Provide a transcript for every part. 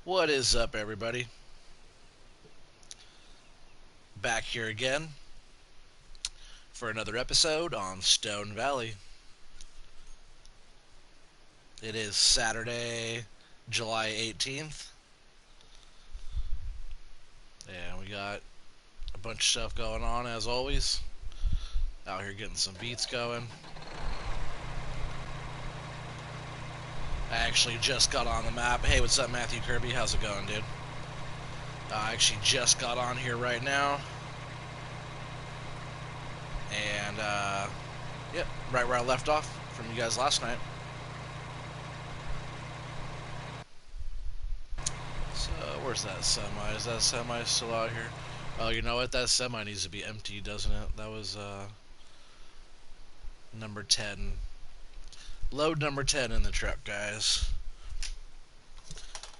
What is up, everybody? Back here again for another episode on Stone Valley. It is Saturday, July 18th, and we got a bunch of stuff going on as always. Out here getting some beats going. I actually just got on the map. Hey, what's up, Matthew Kirby? How's it going, dude? I actually just got on here right now. And, yep, right where I left off from you guys last night. So, where's that semi? Is that semi still out here? Oh, you know what? That semi needs to be empty, doesn't it? That was, number 10. Load number 10 in the truck, guys.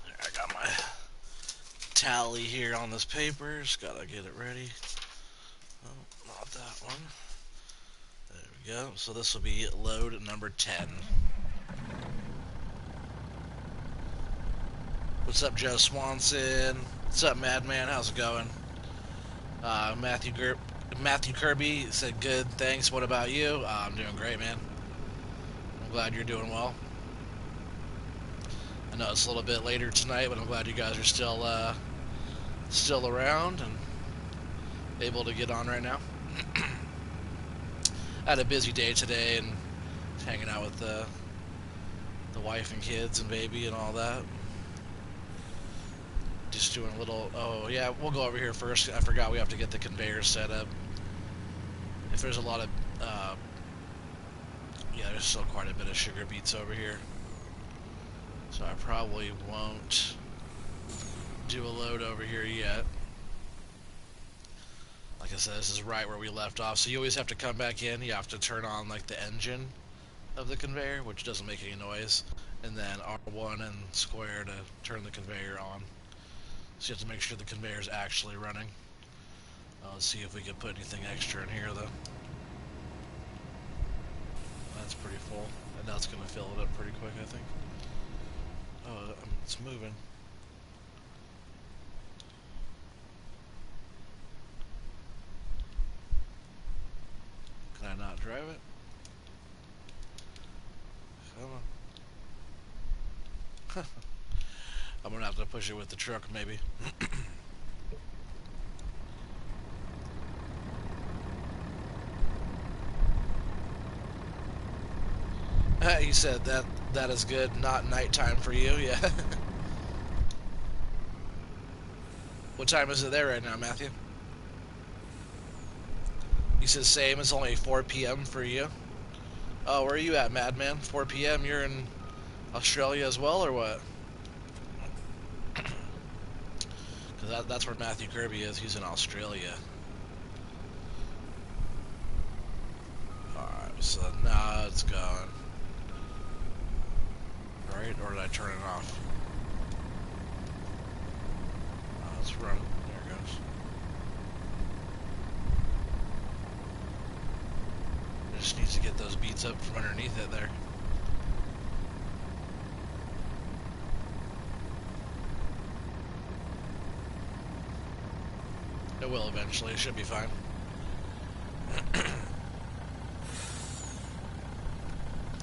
I got my tally here on this paper. Just gotta get it ready. Oh, not that one. There we go. So this will be load number 10. What's up, Joe Swanson? What's up, Madman? How's it going? Matthew Kirby said good, thanks. What about you? I'm doing great, man. I'm glad you're doing well. I know it's a little bit later tonight, but I'm glad you guys are still around and able to get on right now. I had a busy day today and hanging out with the wife and kids and baby and all that. Just doing a little. Oh yeah, we'll go over here first. I forgot we have to get the conveyor set up. If there's a lot of yeah, there's still quite a bit of sugar beets over here, so I probably won't do a load over here yet. Like I said, this is right where we left off, so you always have to come back in. You have to turn on like the engine of the conveyor, which doesn't make any noise, and then R1 and square to turn the conveyor on. So you have to make sure the conveyor is actually running. Let's see if we can put anything extra in here, though. That's pretty full, and that's going to fill it up pretty quick, I think. Oh, it's moving. Can I not drive it? Come on. I'm going to have to push it with the truck, maybe. He said that is good, not nighttime for you, yeah. What time is it there right now, Matthew? He says same, it's only 4 p.m. for you. Oh, where are you at, Madman? 4 p.m., you're in Australia as well, or what? Because that's where Matthew Kirby is, he's in Australia. Alright, so now it's going. Right, or did I turn it off? Let's run. There it goes. It just needs to get those beats up from underneath it there. It will eventually. It should be fine.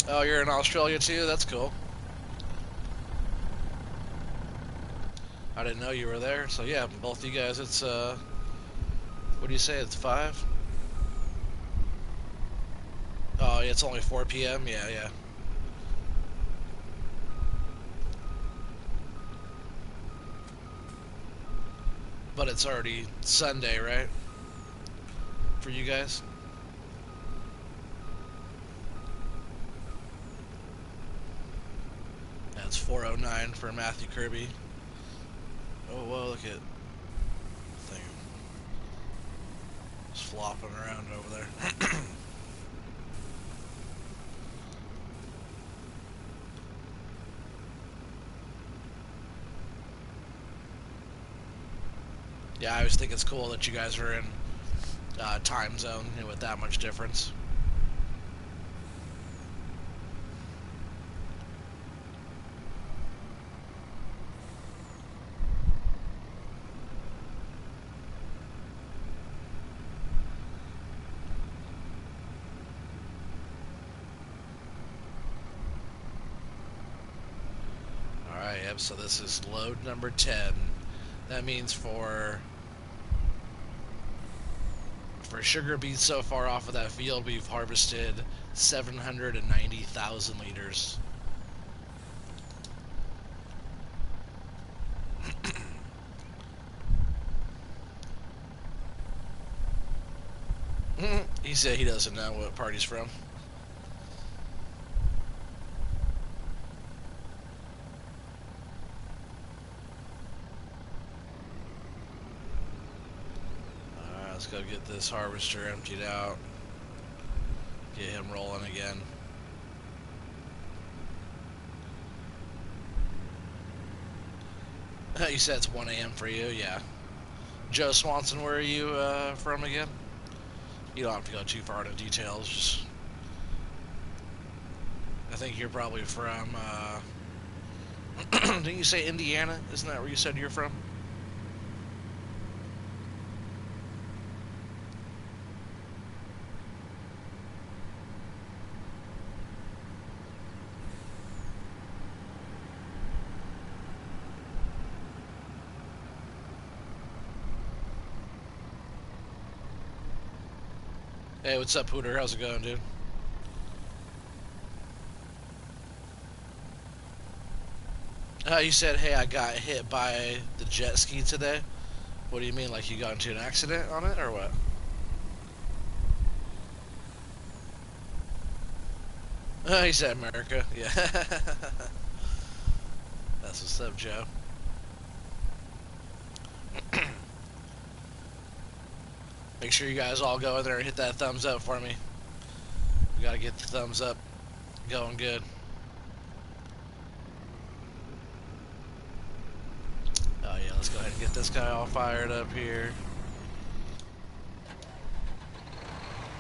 Oh, you're in Australia too? That's cool. I didn't know you were there. So yeah, both you guys, it's, what do you say, it's 5? Oh, yeah, it's only 4 p.m.? Yeah, yeah. But it's already Sunday, right? For you guys? That's 4:09 for Matthew Kirby. Oh, whoa, look at thing. It's flopping around over there. Yeah, I always think it's cool that you guys are in time zone, you know, with that much difference. yep, so this is load number 10. That means for sugar beets so far off of that field, we've harvested 790,000 liters. He said he doesn't know what part he's from. Alright, let's go get this harvester emptied out. Get him rolling again. You said it's 1 a.m. for you, yeah. Joe Swanson, where are you from again? You don't have to go too far into details. Just, I think you're probably from. Didn't you say Indiana? Isn't that where you said you're from? Hey, what's up, Hooter? How's it going, dude? You said, hey, I got hit by the jet ski today. What do you mean, like you got into an accident on it, or what? He said America, yeah. That's what's up, Joe. Make sure you guys all go in there and hit that thumbs up for me. We gotta get the thumbs up going good. Oh yeah, let's go ahead and get this guy all fired up here.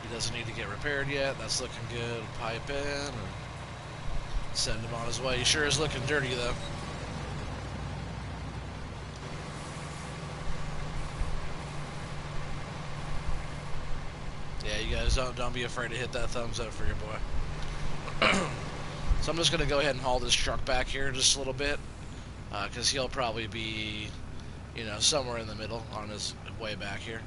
He doesn't need to get repaired yet. That's looking good. Pipe in and send him on his way. He sure is looking dirty though. Yeah, you guys don't be afraid to hit that thumbs up for your boy. So I'm just gonna go ahead and haul this truck back here just a little bit, because he'll probably be, you know, somewhere in the middle on his way back here.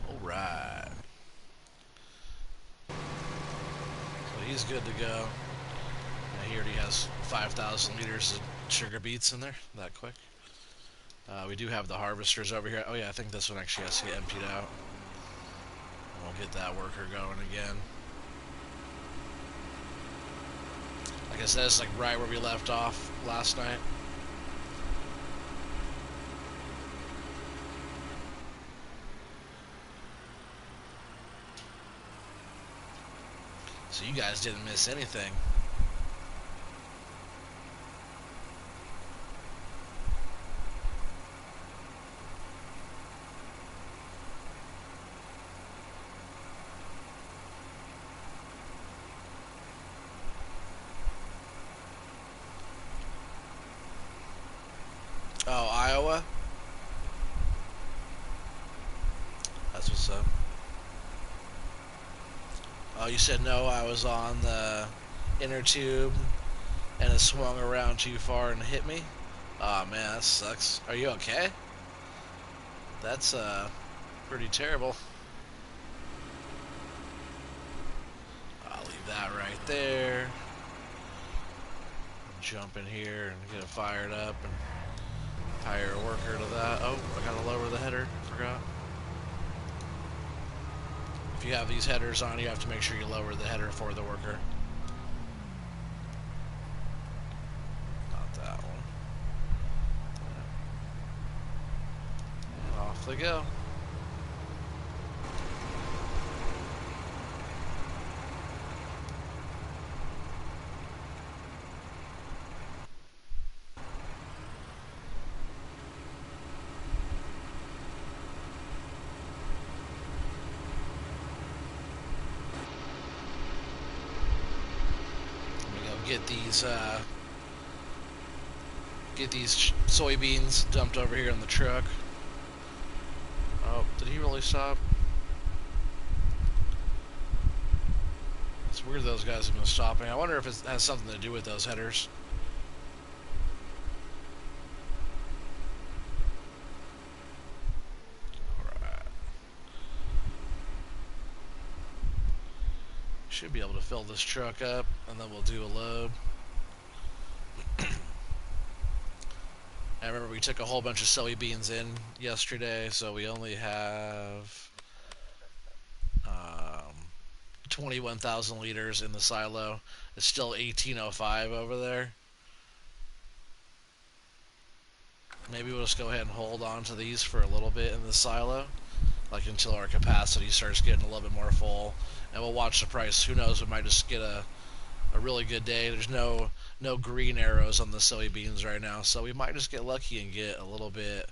All right. So he's good to go. Yeah, he already has 5,000 liters of sugar beets in there. That quick. We do have the harvesters over here. Oh yeah, I think this one actually has to get emptied out. And we'll get that worker going again. Like I said, it's like right where we left off last night. So you guys didn't miss anything. Oh, Iowa? That's what's up. Oh, you said no, I was on the inner tube and it swung around too far and hit me? Oh man, that sucks. Are you okay? That's pretty terrible. I'll leave that right there. Jump in here and get it fired up and hire a worker to that. Oh, I gotta lower the header. Forgot. If you have these headers on, you have to make sure you lower the header for the worker. Not that one. And off they go. Get these soybeans dumped over here in the truck. Oh, did he really stop? Let's It's weird those guys have been stopping. I wonder if it has something to do with those headers. Alright. Should be able to fill this truck up, and then we'll do a load. I remember we took a whole bunch of soybeans in yesterday, so we only have 21,000 liters in the silo. It's still 1805 over there. Maybe we'll just go ahead and hold on to these for a little bit in the silo, like until our capacity starts getting a little bit more full, and we'll watch the price. Who knows? We might just get a really good day. There's no green arrows on the soybeans right now, so we might just get lucky and get a little bit,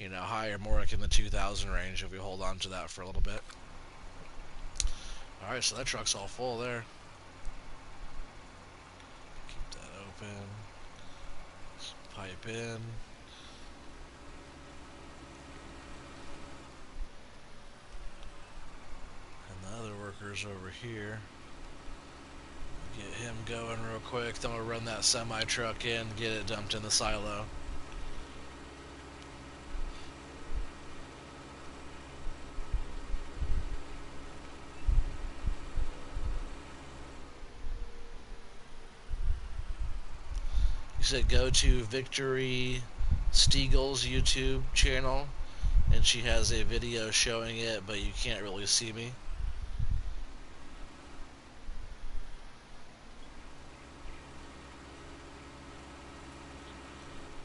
higher, more like in the 2,000 range if we hold on to that for a little bit. All right, so that truck's all full there. Keep that open. Let's pipe in. And the other worker's over here. Get him going real quick, then we'll run that semi truck in, get it dumped in the silo. You said go to Victory Stiegel's YouTube channel, and she has a video showing it, but you can't really see me.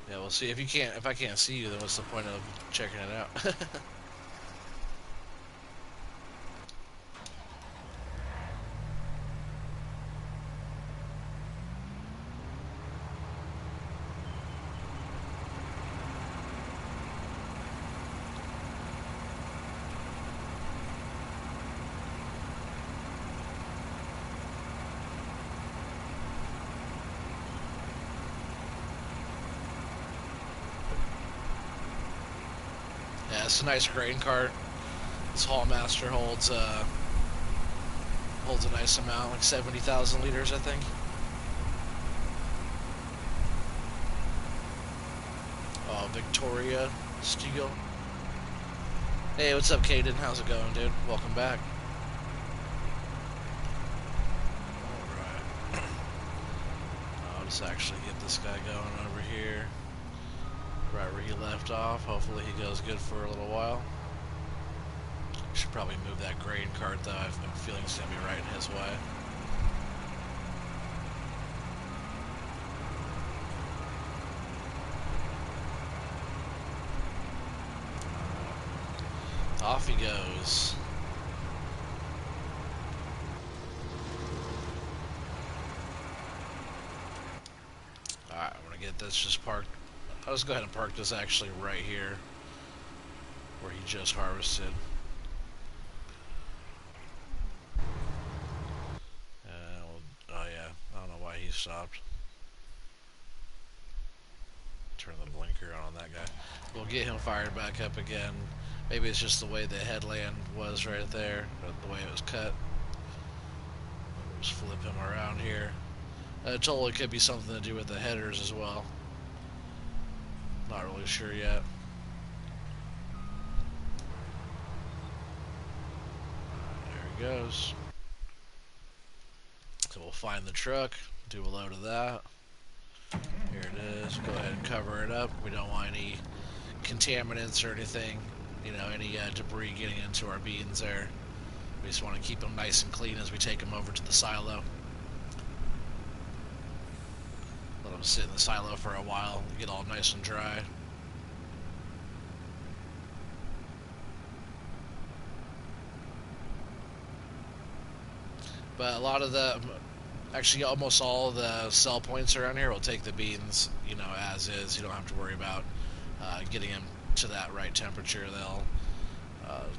Yeah, we'll see. If I can't see you, then what's the point of checking it out? Yeah, it's a nice grain cart. This Haulmaster holds a nice amount, like 70,000 liters, I think. Oh, Victoria Stiegel. Hey, what's up, Caden? How's it going, dude? Welcome back. Alright. I'll just actually get this guy going over here. Right where he left off. Hopefully he goes good for a little while. Should probably move that grain cart, though. I have a feeling it's going to be right in his way. Off he goes. Alright, I'm going to get this just parked. I'll just go ahead and park this actually right here where he just harvested. Oh yeah, I don't know why he stopped. Turn the blinker on that guy. We'll get him fired back up again. Maybe it's just the way the headland was right there, or the way it was cut. Just flip him around here. It totally could be something to do with the headers as well. Not really sure yet. There he goes. So we'll find the truck, do a load of that. Here it is. Go ahead and cover it up. We don't want any contaminants or anything, any debris getting into our beans there. We just want to keep them nice and clean as we take them over to the silo. Let them sit in the silo for a while, get all nice and dry. But a lot of actually almost all of the sell points around here will take the beans, as is. You don't have to worry about getting them to that right temperature. They'll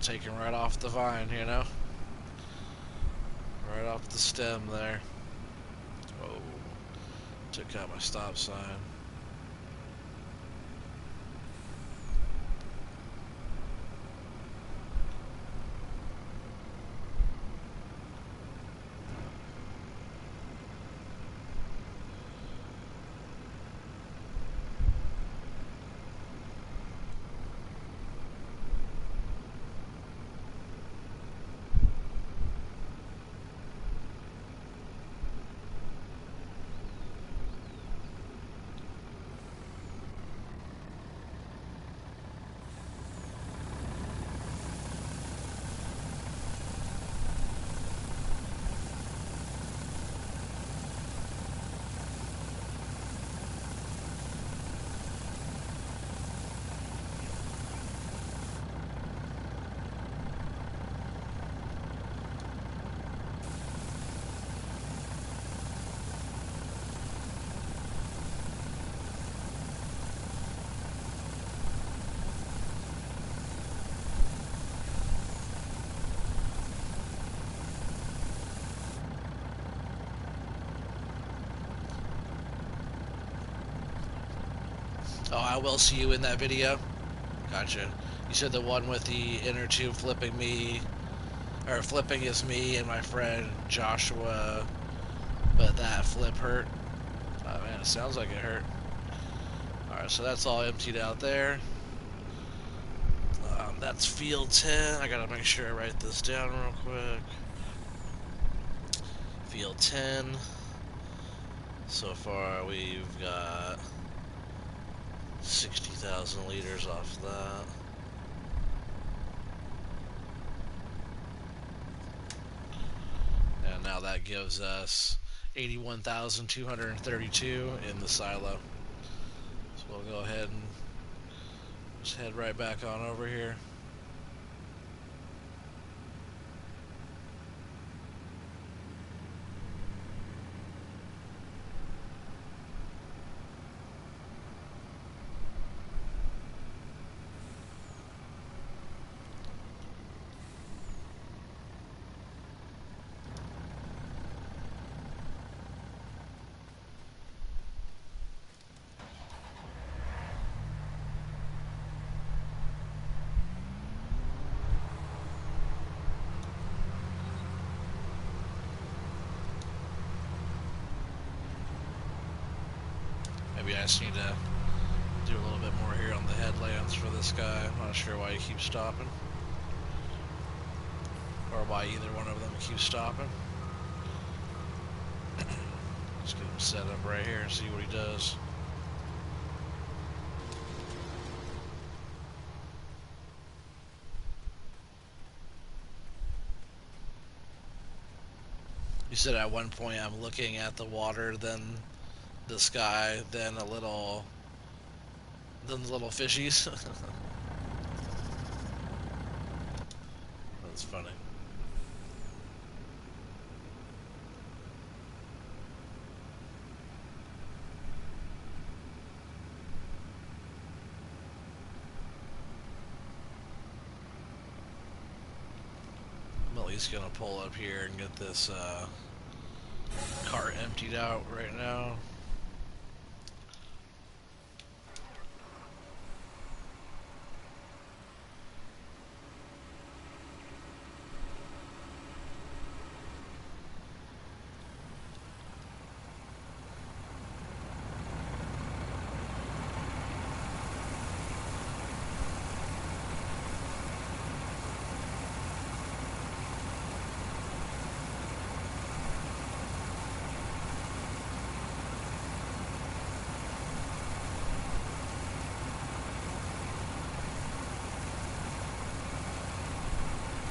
take them right off the vine, right off the stem there. Oh, took out my stop sign. Oh, I will see you in that video. Gotcha. You said the one with the inner tube flipping me, or flipping is me and my friend Joshua, but that flip hurt. Oh man, it sounds like it hurt. Alright, so that's all emptied out there. That's field 10. I gotta make sure I write this down real quick. Field 10. So far we've got 60,000 liters off that. And now that gives us 81,232 in the silo. So we'll go ahead and just head right back on over here. Maybe I just need to do a little bit more here on the headlamps for this guy. I'm not sure why he keeps stopping. Or why either one of them keeps stopping. Let's get him set up right here and see what he does. You said at one point I'm looking at the water, then the sky, then the little fishies. That's funny. I'm at least gonna pull up here and get this cart emptied out right now.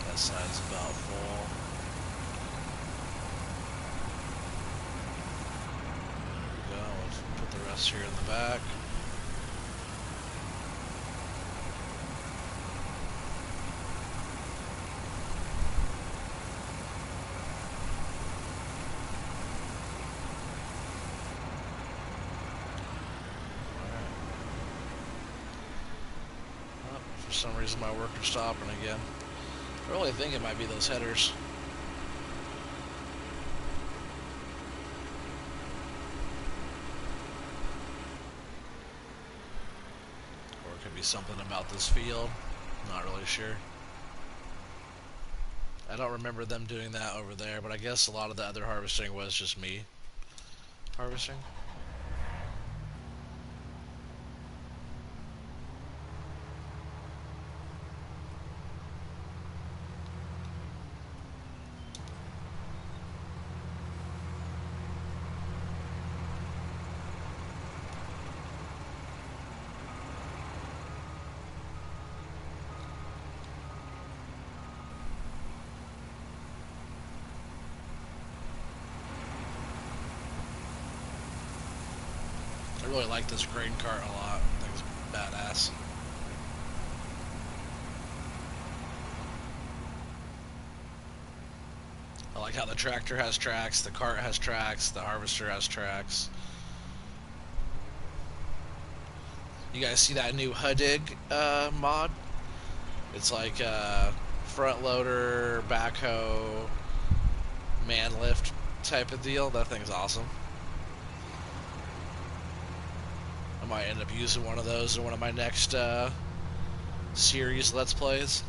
That side's about full. There we go. We'll put the rest here in the back. For some reason my worker's stopping again. I really think it might be those headers. Or it could be something about this field. Not really sure. I don't remember them doing that over there, but I guess a lot of the other harvesting was just me harvesting. I really like this grain cart a lot. I think it's badass. I like how the tractor has tracks, the cart has tracks, the harvester has tracks. You guys see that new Hudig mod? It's like front loader, backhoe, man lift type of deal. That thing's awesome. I'm might end up using one of those in one of my next series Let's Plays.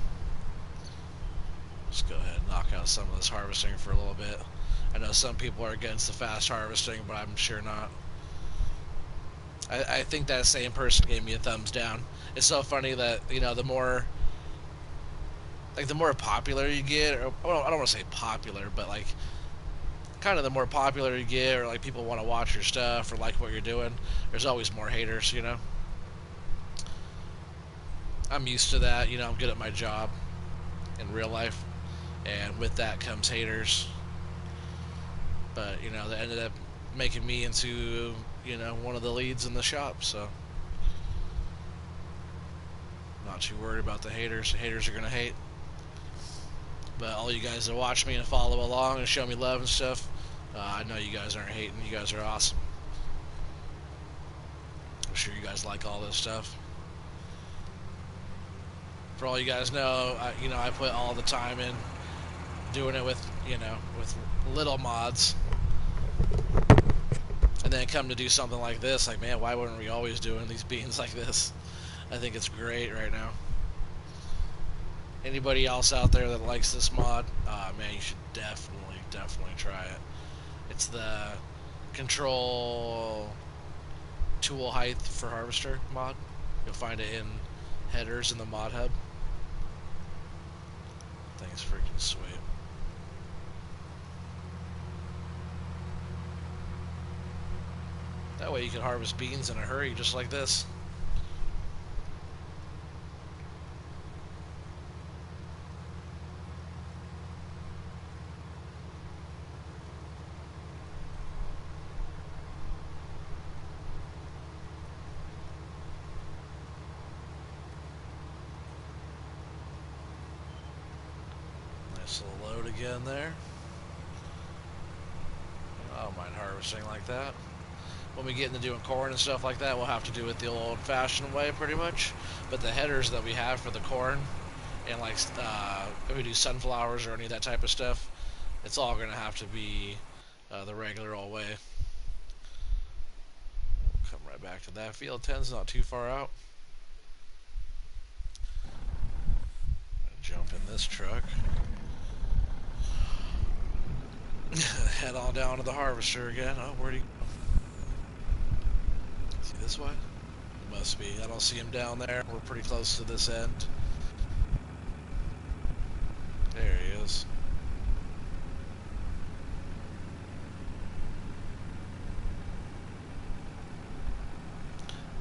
Let's go ahead and knock out some of this harvesting for a little bit. I know some people are against the fast harvesting, but I'm sure not. I think that same person gave me a thumbs down. It's so funny that, you know, the more popular you get, or I don't want to say popular, but like kind of the more popular you get, or like people want to watch your stuff or like what you're doing, there's always more haters, you know. I'm used to that, you know. I'm good at my job in real life, and with that comes haters. But, you know, that ended up making me into, you know, one of the leads in the shop, so not too worried about the haters. The haters are gonna hate. But all you guys that watch me and follow along and show me love and stuff, I know you guys aren't hating. You guys are awesome. I'm sure you guys like all this stuff. For all you guys know, I put all the time in doing it with, you know, with little mods, and then come to do something like this. Like, man, why weren't we always doing these beans like this? I think it's great right now. Anybody else out there that likes this mod, man, you should definitely try it. It's the control tool height for harvester mod. You'll find it in headers in the mod hub. I think it's freaking sweet. That way you can harvest beans in a hurry, just like this. Nice little load again there. I don't mind harvesting like that. When we get into doing corn and stuff like that, we'll have to do it the old-fashioned way, pretty much. But the headers that we have for the corn, and like if we do sunflowers or any of that type of stuff, it's all going to have to be the regular old way. We'll come right back to that. Field 10's not too far out. Jump in this truck. Head on down to the harvester again. Oh, where'd he go? See this way? It must be. I don't see him down there. We're pretty close to this end. There he is.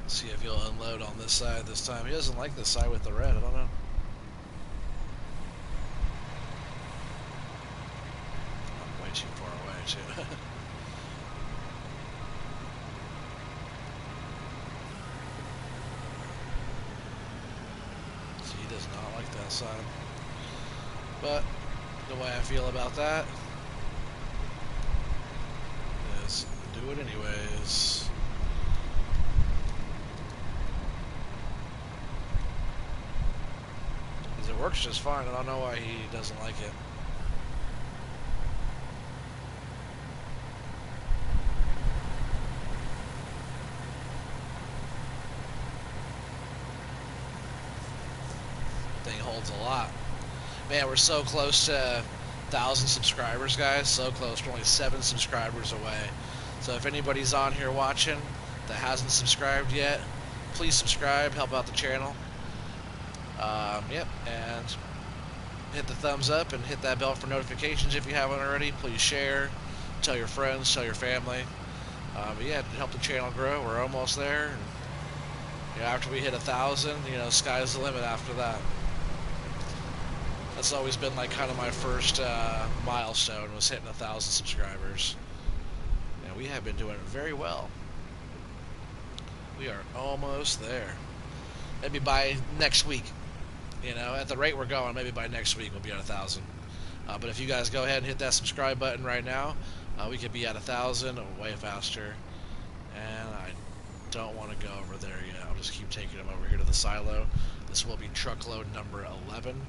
Let's see if he'll unload on this side this time. He doesn't like this side with the red. I don't know. I'm way too far away, too. He does not like that side. But the way I feel about that is do it anyways. Because it works just fine. I don't know why he doesn't like it. Thing holds a lot. Man, we're so close to 1,000 subscribers, guys. So close. We're only 7 subscribers away. So if anybody's on here watching that hasn't subscribed yet, please subscribe. Help out the channel. Yep. And hit the thumbs up and hit that bell for notifications if you haven't already. Please share. Tell your friends. Tell your family. But yeah, help the channel grow. We're almost there. And, you know, after we hit 1,000, you know, sky's the limit after that. That's always been like kind of my first milestone, was hitting 1,000 subscribers. And we have been doing very well. We are almost there. Maybe by next week, you know, at the rate we're going, maybe by next week we'll be at 1,000. But if you guys go ahead and hit that subscribe button right now, we could be at 1,000 way faster. And I don't want to go over there yet. I'll just keep taking them over here to the silo. This will be truckload number 11.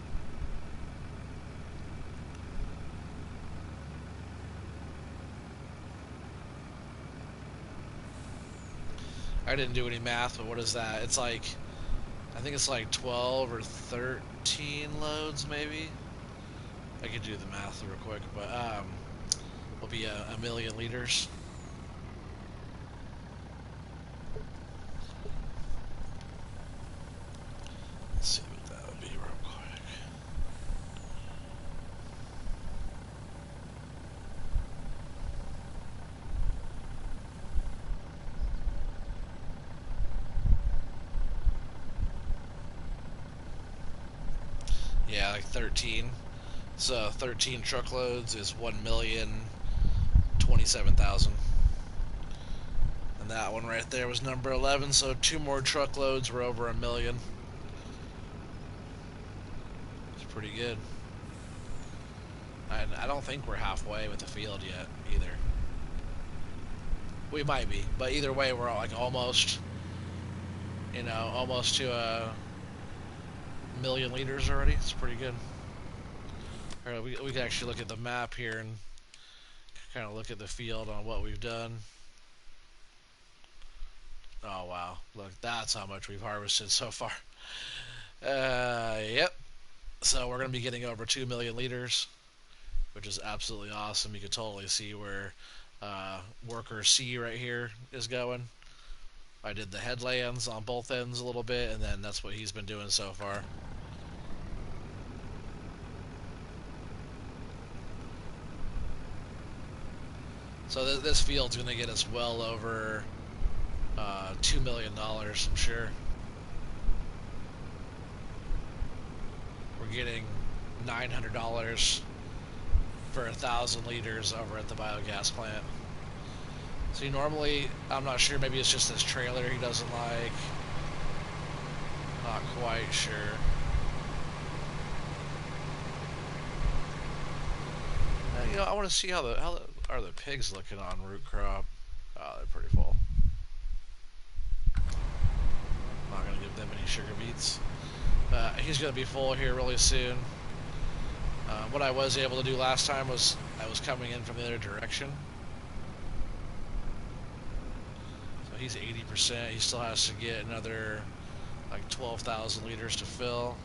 I didn't do any math, but what is that? It's like, I think it's like 12 or 13 loads, maybe. I could do the math real quick, but will be a million liters. Let's see what that would be real quick. Yeah, like 13. So 13 truckloads is 1,027,000. And that one right there was number 11. So 2 more truckloads were over a million. It's pretty good. I don't think we're halfway with the field yet either. We might be, but either way, we're like almost, almost to a million liters already. It's pretty good. All right, we can actually look at the map here and kind of look at the field on what we've done. Oh wow, look, that's how much we've harvested so far. Yep. So we're gonna be getting over 2 million liters, which is absolutely awesome. You can totally see where worker C right here is going. I did the headlands on both ends a little bit, and then that's what he's been doing so far. So this field's going to get us well over $2 million, I'm sure. We're getting $900 for 1,000 liters over at the biogas plant. See, normally, I'm not sure, maybe it's just this trailer he doesn't like. Not quite sure. I want to see how are the pigs looking on root crop. Oh, they're pretty full. Not gonna give them any sugar beets. But he's gonna be full here really soon. What I was able to do last time was I was coming in from the other direction. So he's 80%. He still has to get another like 12,000 liters to fill.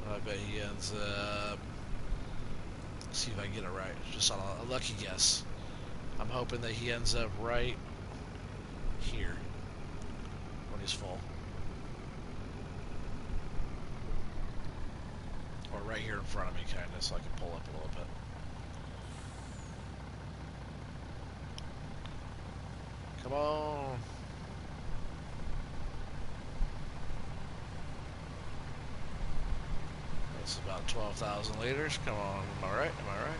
I bet he ends up. Let's see if I can get it right. Just on a lucky guess. I'm hoping that he ends up right here when he's full. Or right here in front of me, kind of, so I can pull up a little bit. Come on. That's about 12,000 liters. Come on. Am I right? Am I right?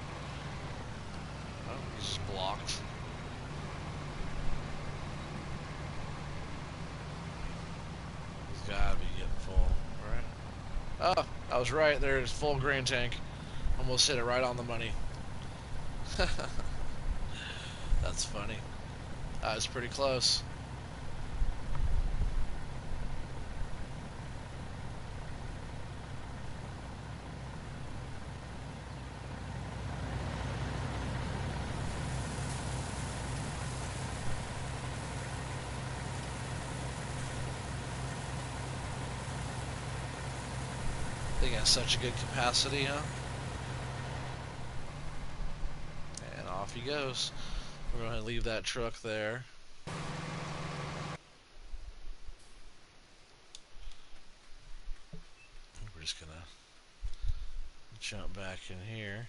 Oh, he's just blocked. He's gotta be getting full, right? Oh, I was right. There's full grain tank. Almost hit it right on the money. That's funny. It's pretty close. They got such a good capacity, huh? And off he goes. We're going to leave that truck there. We're just going to jump back in here.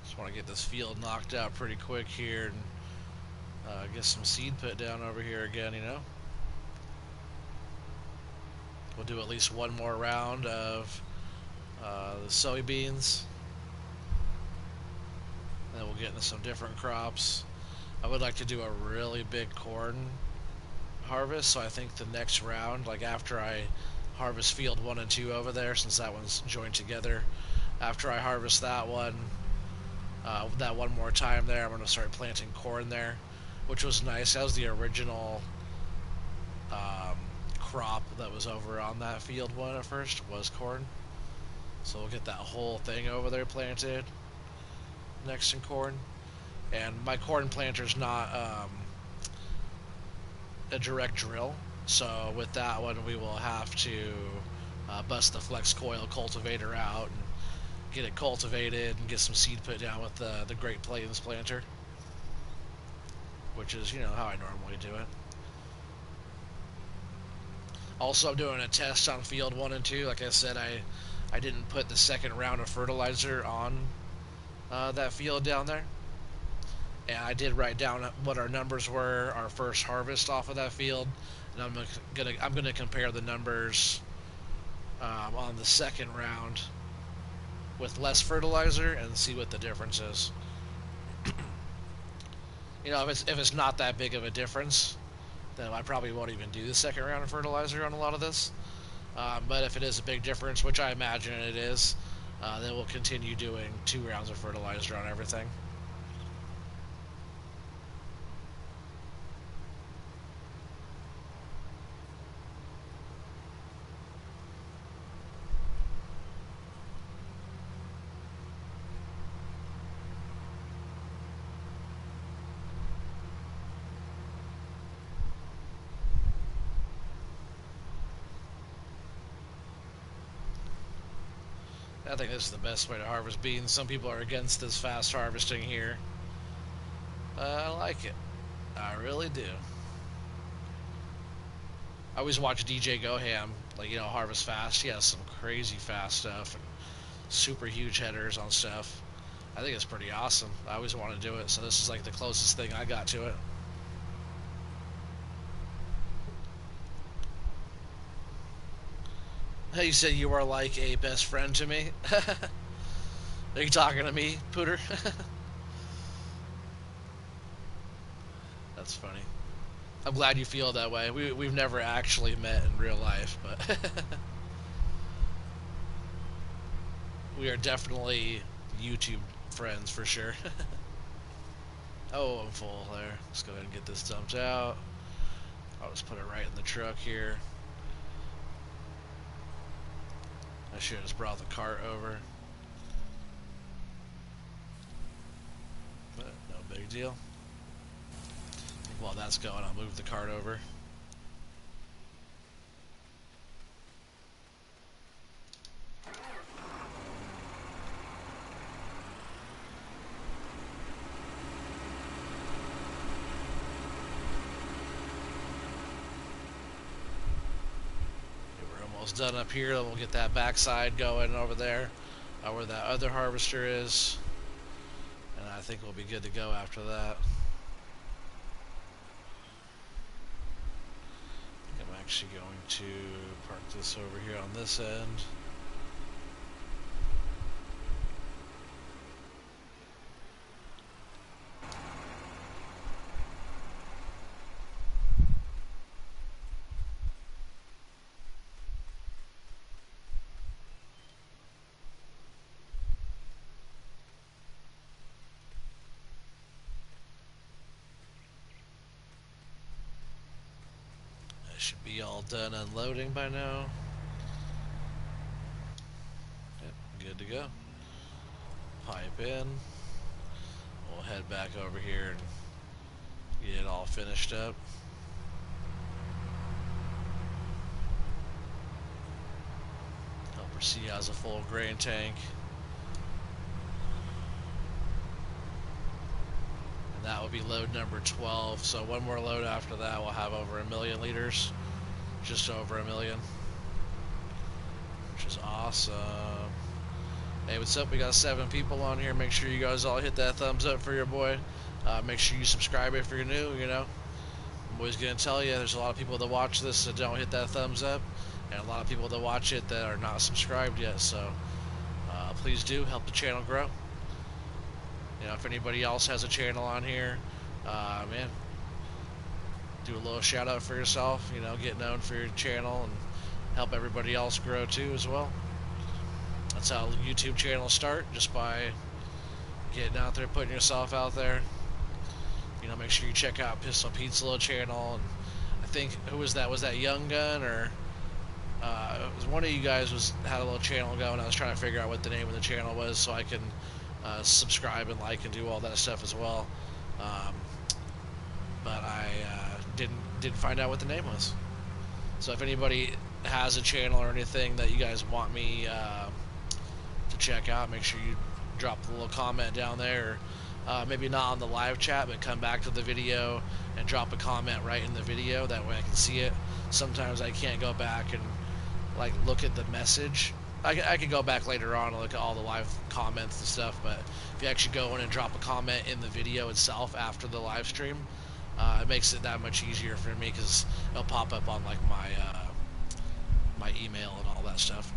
Just want to get this field knocked out pretty quick here and get some seed put down over here again, We'll do at least one more round of the soybeans. And then we'll get into some different crops. I would like to do a really big corn harvest, so I think the next round, like after I harvest field 1 and 2 over there, since that one's joined together, after I harvest that one more time there, I'm going to start planting corn there, which was nice. That was the original crop that was over on that field 1 at first, was corn. So we'll get that whole thing over there planted. next in corn. And my corn planter's not a direct drill, so with that one we will have to bust the flex coil cultivator out and get it cultivated and get some seed put down with the Great Plains planter, which is, how I normally do it. Also, I'm doing a test on field 1 and 2. Like I said, I didn't put the second round of fertilizer on that field down there. And I did write down what our numbers were, our first harvest off of that field, and I'm gonna compare the numbers on the second round with less fertilizer and see what the difference is. If it's not that big of a difference, then I probably won't even do the second round of fertilizer on a lot of this. But if it is a big difference, which I imagine it is, then we'll continue doing 2 rounds of fertilizer on everything. I think this is the best way to harvest beans. Some people are against this fast harvesting here. I like it. I really do. I always watch DJ Goham, harvest fast. He has some crazy fast stuff and super huge headers on stuff. I think it's pretty awesome. I always want to do it, so this is like the closest thing I got to it. You said you were like a best friend to me. Are you talking to me, Pooter? That's funny. I'm glad you feel that way. We've never actually met in real life, but we are definitely YouTube friends for sure. Oh, I'm full there. Let's go ahead and get this dumped out. I'll just put it right in the truck here. I should have just brought the cart over. But no big deal. While that's going, I'll move the cart over. Done up here, then we'll get that backside going over there where that other harvester is, and I think we'll be good to go after that. I'm actually going to park this over here on this end. Should be all done unloading by now. Yep, good to go. Pipe in. We'll head back over here and get it all finished up. Helper C has a full grain tank. That will be load number 12, so one more load after that we'll have over 1 million liters, just over 1 million, which is awesome. Hey, what's up? We got 7 people on here. Make sure you guys all hit that thumbs up for your boy. Make sure you subscribe if you're new. I'm always gonna tell you, there's a lot of people that watch this that don't hit that thumbs up, and a lot of people that watch it that are not subscribed yet, so please do help the channel grow. If anybody else has a channel on here, man, do a little shout out for yourself, get known for your channel and help everybody else grow too as well. That's how YouTube channels start, just by getting out there, putting yourself out there. Make sure you check out Pistol Pete's little channel, and I think, who was that? Was that Young Gun, or it was one of you guys had a little channel going. I was trying to figure out what the name of the channel was so I can subscribe and like and do all that stuff as well. Um, but I didn't find out what the name was. So if anybody has a channel or anything that you guys want me to check out, make sure you drop a little comment down there. Maybe not on the live chat, but come back to the video and drop a comment right in the video. That way I can see it. Sometimes I can't go back and like look at the message. I could go back later on and look at all the live comments and stuff, but if you actually go in and drop a comment in the video itself after the live stream, it makes it that much easier for me because it'll pop up on like my email and all that stuff.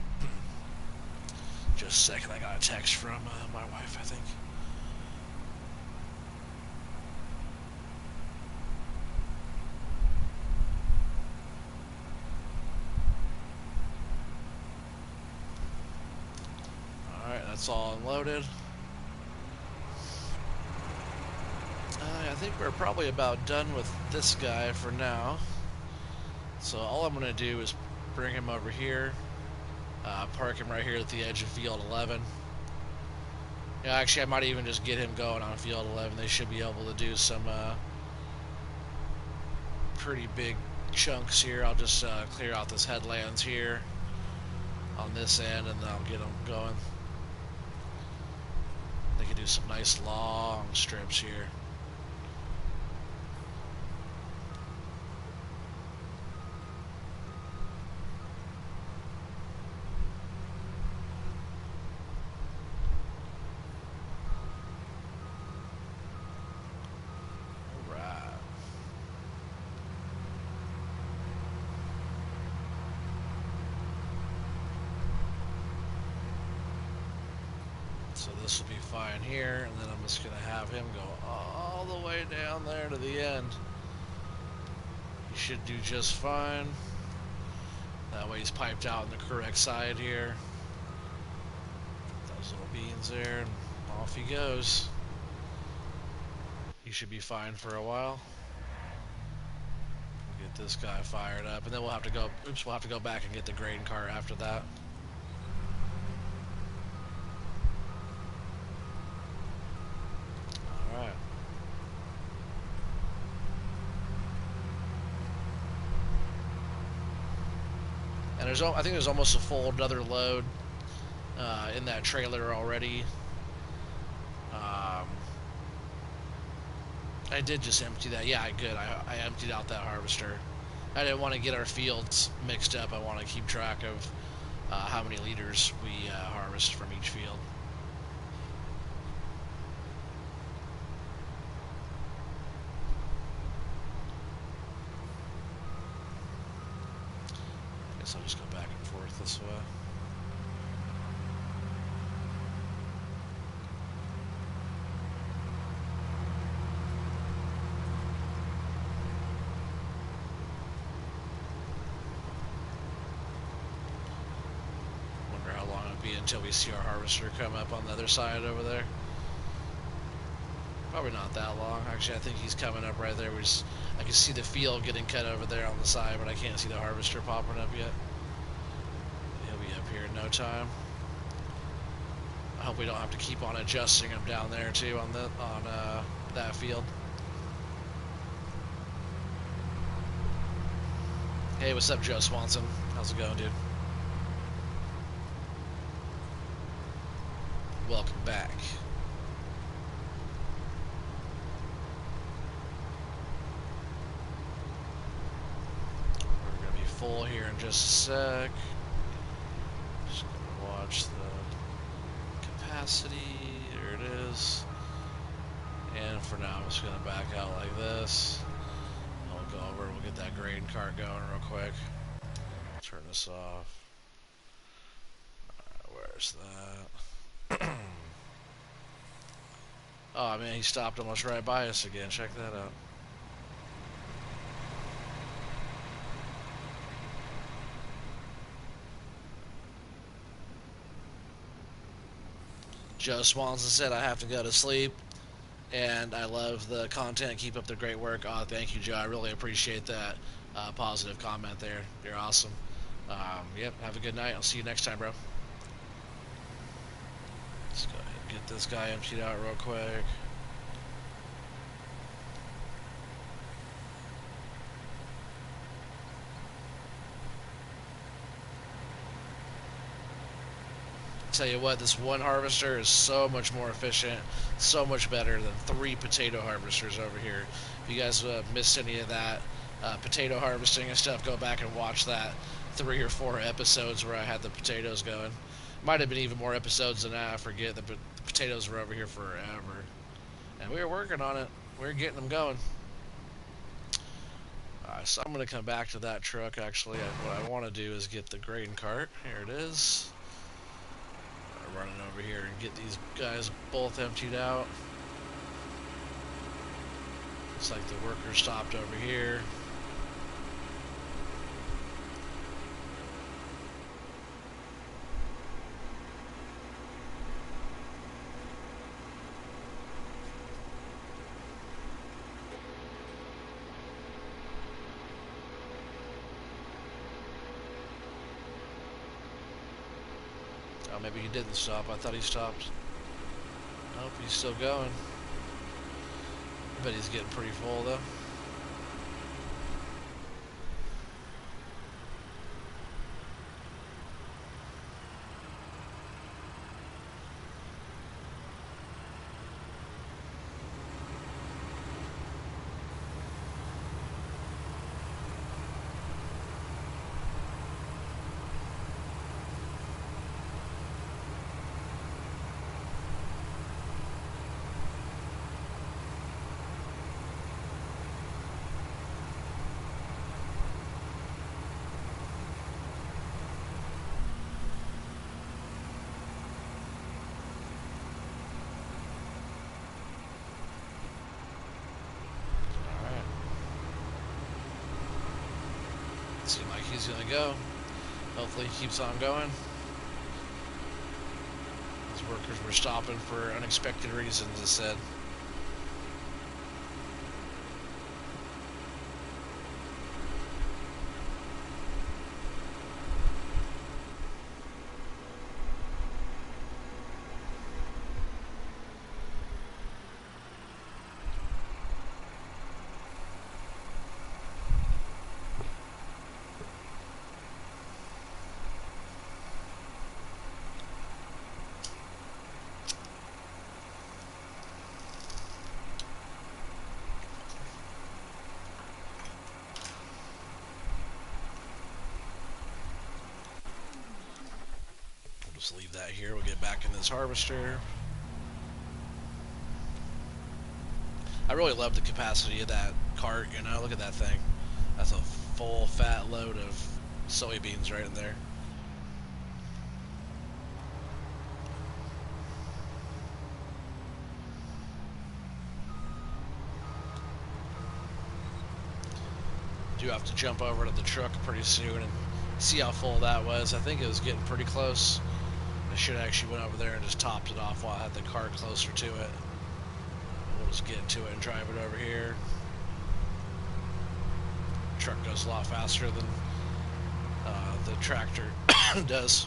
Just a second, I got a text from my wife, I think. Alright, that's all unloaded. I think we're probably about done with this guy for now. So all I'm going to do is bring him over here, park him right here at the edge of field 11. Yeah, actually I might even just get him going on field 11. They should be able to do some pretty big chunks here. I'll just clear out this headlands here on this end and then I'll get them going. They can do some nice long strips here. So this will be fine here, and then I'm just going to have him go all the way down there to the end. He should do just fine. That way he's piped out on the correct side here. Those little beans there, and off he goes. He should be fine for a while. We'll get this guy fired up, and then we'll have to go, we'll have to go back and get the grain cart after that. And I think there's almost a full another load in that trailer already. I did just empty that. Yeah, good. I emptied out that harvester. I didn't want to get our fields mixed up. I want to keep track of how many liters we harvest from each field. I'll just go back and forth this way. Wonder how long it'll be until we see our harvester come up on the other side over there. Probably not that long. Actually, I think he's coming up right there. I can see the field getting cut over there on the side, but I can't see the harvester popping up yet. He'll be up here in no time. I hope we don't have to keep on adjusting him down there too on that field. Hey, what's up, Joe Swanson? How's it going, dude? Welcome back. Full here in just a sec. Just gonna watch the capacity. There it is. And for now, I'm just gonna back out like this. I'll go over and we'll get that grain cart going real quick. Turn this off. Where's that? Oh man, he stopped almost right by us again. Check that out. Joe Swanson said I have to go to sleep, and I love the content. Keep up the great work. Oh, thank you, Joe. I really appreciate that positive comment there. You're awesome. Yep, have a good night. I'll see you next time, bro. Let's go ahead. Get this guy emptied out real quick. Tell you what, this one harvester is so much more efficient, so much better than 3 potato harvesters over here. If you guys missed any of that potato harvesting and stuff, go back and watch that 3 or 4 episodes where I had the potatoes going. Might have been even more episodes than that, I forget. The potatoes were over here forever. And we were working on it. We were getting them going. So I'm going to come back to that truck, actually. What I want to do is get the grain cart. Here it is. Running over here and get these guys both emptied out. Looks like the worker stopped over here. Oh, maybe he didn't stop. I thought he stopped. Nope, he's still going. I bet he's getting pretty full, though. Seems like he's gonna go. Hopefully he keeps on going. These workers were stopping for unexpected reasons, it said. Just leave that here. We'll get back in this harvester. I really love the capacity of that cart, you know. Look at that thing. That's a full fat load of soybeans right in there. Do have to jump over to the truck pretty soon and see how full that was. I think it was getting pretty close. I should have actually went over there and just topped it off while I had the cart closer to it. We'll just get to it and drive it over here. The truck goes a lot faster than the tractor does.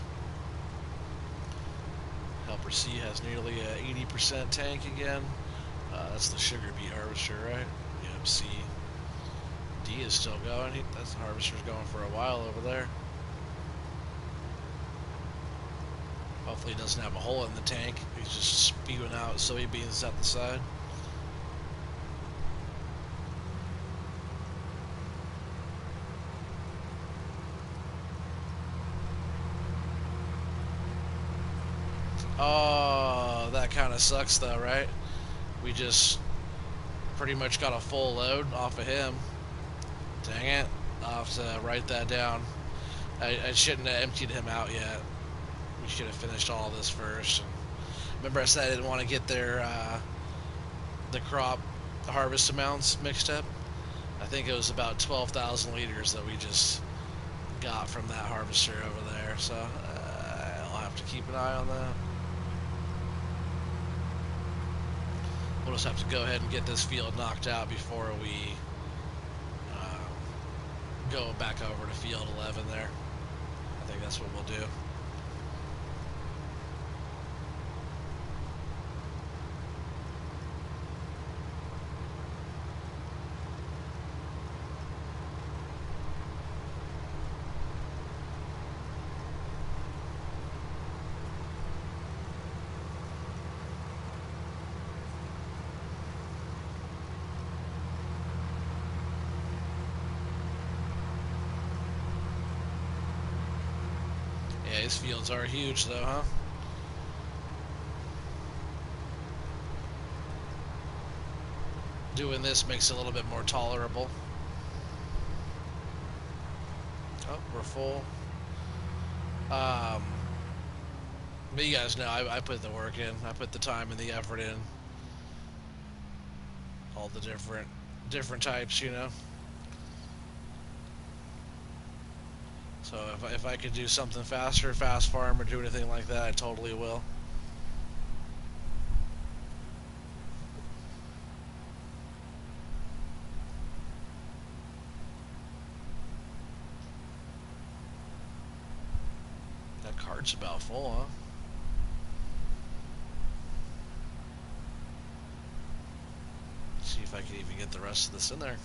Helper C has nearly a 80% tank again. That's the sugar beet harvester, right? Yep, C. D is still going. That's the harvester's going for a while over there. Hopefully he doesn't have a hole in the tank. He's just spewing out soybeans out the side. Oh, that kind of sucks though, right? We just pretty much got a full load off of him. Dang it. I'll have to write that down. I shouldn't have emptied him out yet. We should have finished all this first. And remember I said I didn't want to get their the crop harvest amounts mixed up? I think it was about 12,000 liters that we just got from that harvester over there. So I'll have to keep an eye on that. We'll just have to go ahead and get this field knocked out before we go back over to field 11 there. I think that's what we'll do. these fields are huge though, huh? Doing this makes it a little bit more tolerable. Oh, we're full. Um, but you guys know I put the work in. I put the time and the effort in. All the different types, you know. So if I could do something faster, fast farm, or do anything like that, I totally will. That cart's about full, huh? See if I can even get the rest of this in there.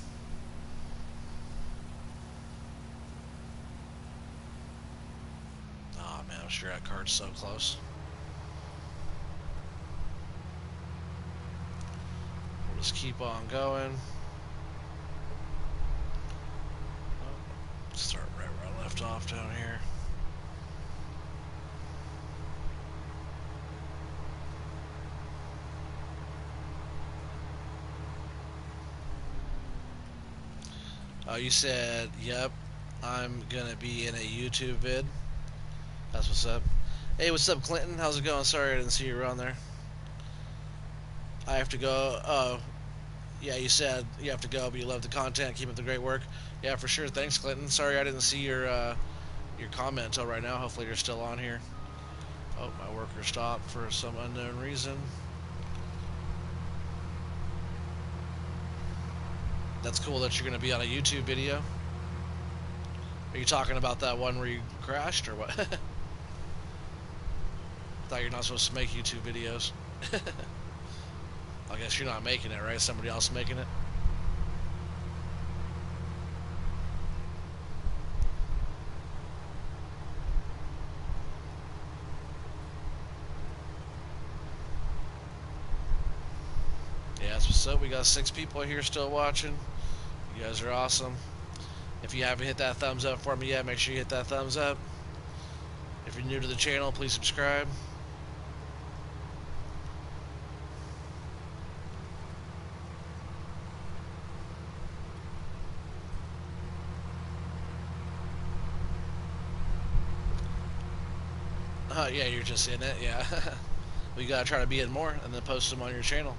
Oh man, I'm sure that cart's so close. We'll just keep on going. Start right where I left off down here. Oh, you said, yep, I'm gonna be in a YouTube vid. That's what's up. Hey, what's up, Clinton? How's it going? Sorry I didn't see you around there. I have to go. Oh, yeah, you said you have to go, but you love the content. Keep up the great work. Yeah, for sure. Thanks, Clinton. Sorry I didn't see your comment until right now. Hopefully you're still on here. Oh, my worker stopped for some unknown reason. That's cool that you're going to be on a YouTube video. Are you talking about that one where you crashed or what? Thought you're not supposed to make YouTube videos. I guess you're not making it, right? Somebody else making it? Yeah, that's what's up. We got 6 people here still watching. You guys are awesome. If you haven't hit that thumbs up for me yet, make sure you hit that thumbs up. If you're new to the channel, please subscribe. Yeah, you're just in it, yeah. We gotta try to be in more and then post them on your channel.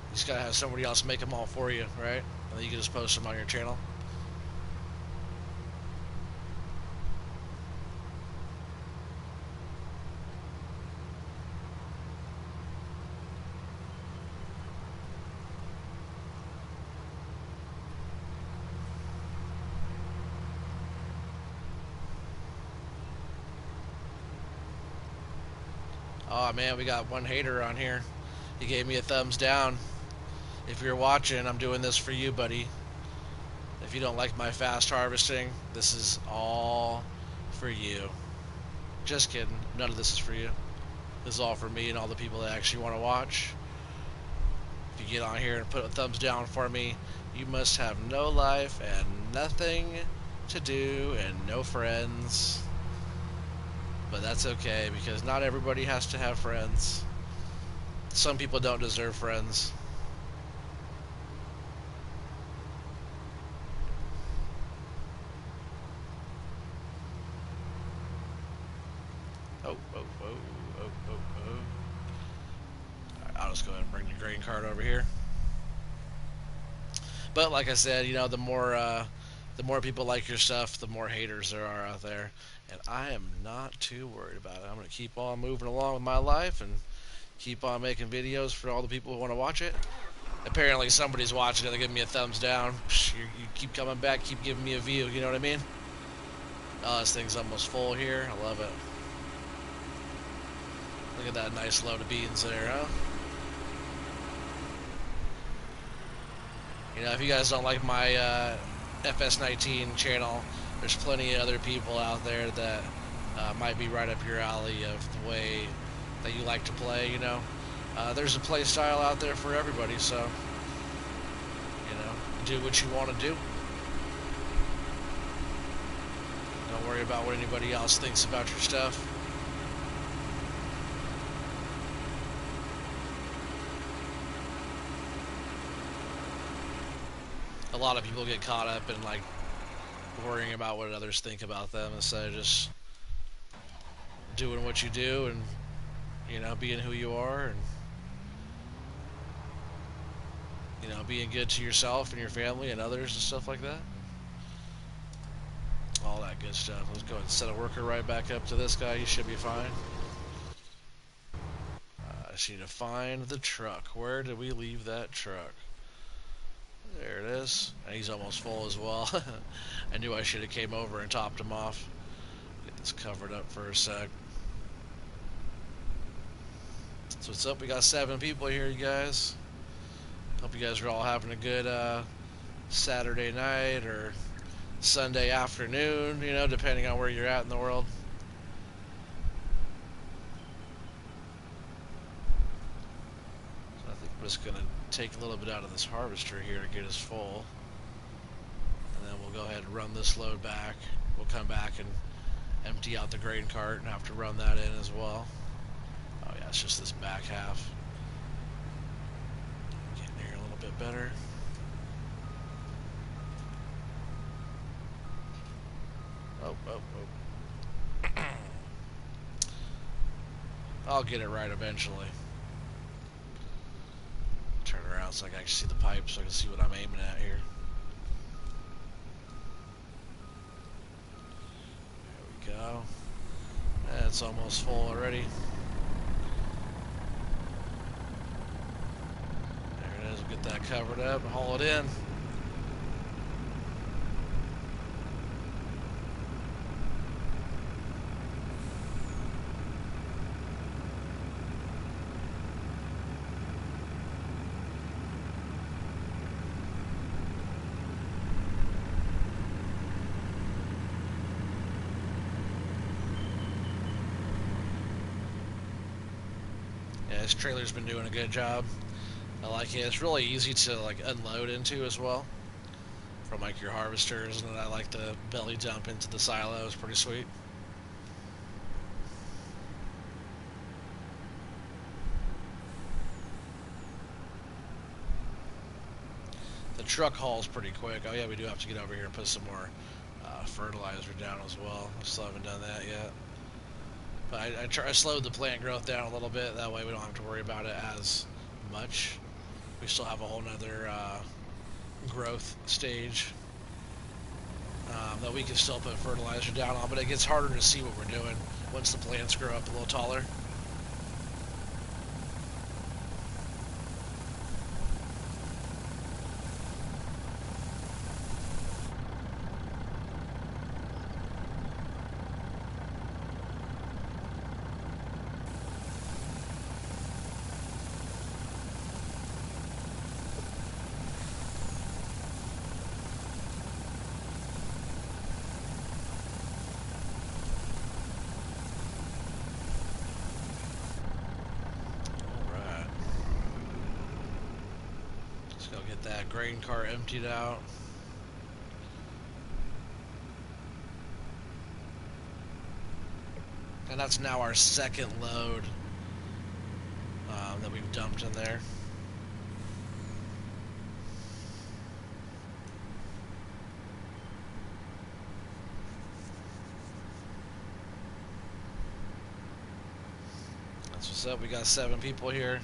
You just gotta have somebody else make them all for you, right? And then you can just post them on your channel. Oh man, we got one hater on here. He gave me a thumbs down. If you're watching, I'm doing this for you, buddy. If you don't like my fast harvesting, this is all for you. Just kidding. None of this is for you. This is all for me and all the people that actually want to watch. If you get on here and put a thumbs down for me, you must have no life and nothing to do and no friends. But that's okay, because not everybody has to have friends. Some people don't deserve friends. Oh. Alright, I'll just go ahead and bring the grain cart over here. But like I said, you know, the more people like your stuff, the more haters there are out there. And I am not too worried about it. I'm going to keep on moving along with my life and keep on making videos for all the people who want to watch it. Apparently somebody's watching it. They give me a thumbs down. You keep coming back, keep giving me a view. You know what I mean? Oh, this thing's almost full here. I love it. Look at that nice load of beans there, huh? You know, if you guys don't like my FS19 channel, there's plenty of other people out there that might be right up your alley of the way that you like to play, you know. There's a play style out there for everybody, so, you know, do what you want to do. Don't worry about what anybody else thinks about your stuff. A lot of people get caught up in like worrying about what others think about them instead of just doing what you do and, you know, being who you are and, you know, being good to yourself and your family and others and stuff like that. All that good stuff. Let's go ahead and set a worker right back up to this guy. He should be fine. I just need to find the truck. Where did we leave that truck? There it is. And he's almost full as well. I knew I should have came over and topped him off. Get this covered up for a sec. So what's up? We got 7 people here, you guys. Hope you guys are all having a good Saturday night or Sunday afternoon, you know, depending on where you're at in the world. So I think I'm just going to take a little bit out of this harvester here to get us full. And then we'll go ahead and run this load back. We'll come back and empty out the grain cart and have to run that in as well. Oh yeah, it's just this back half. Getting here a little bit better. Oh. I'll get it right eventually. Turn around so I can actually see the pipe so I can see what I'm aiming at here. There we go. It's almost full already. There it is. We'll get that covered up and haul it in. This trailer's been doing a good job. I like it. It's really easy to like unload into as well from like your harvesters, and then I like the belly dump into the silo. It's pretty sweet. The truck hauls pretty quick. Oh yeah, we do have to get over here and put some more fertilizer down as well. I still haven't done that yet. But I slowed the plant growth down a little bit. That way we don't have to worry about it as much. We still have a whole nother growth stage that we can still put fertilizer down on. But it gets harder to see what we're doing once the plants grow up a little taller. That grain cart emptied out. And that's now our second load that we've dumped in there. That's what's up. We got 7 people here.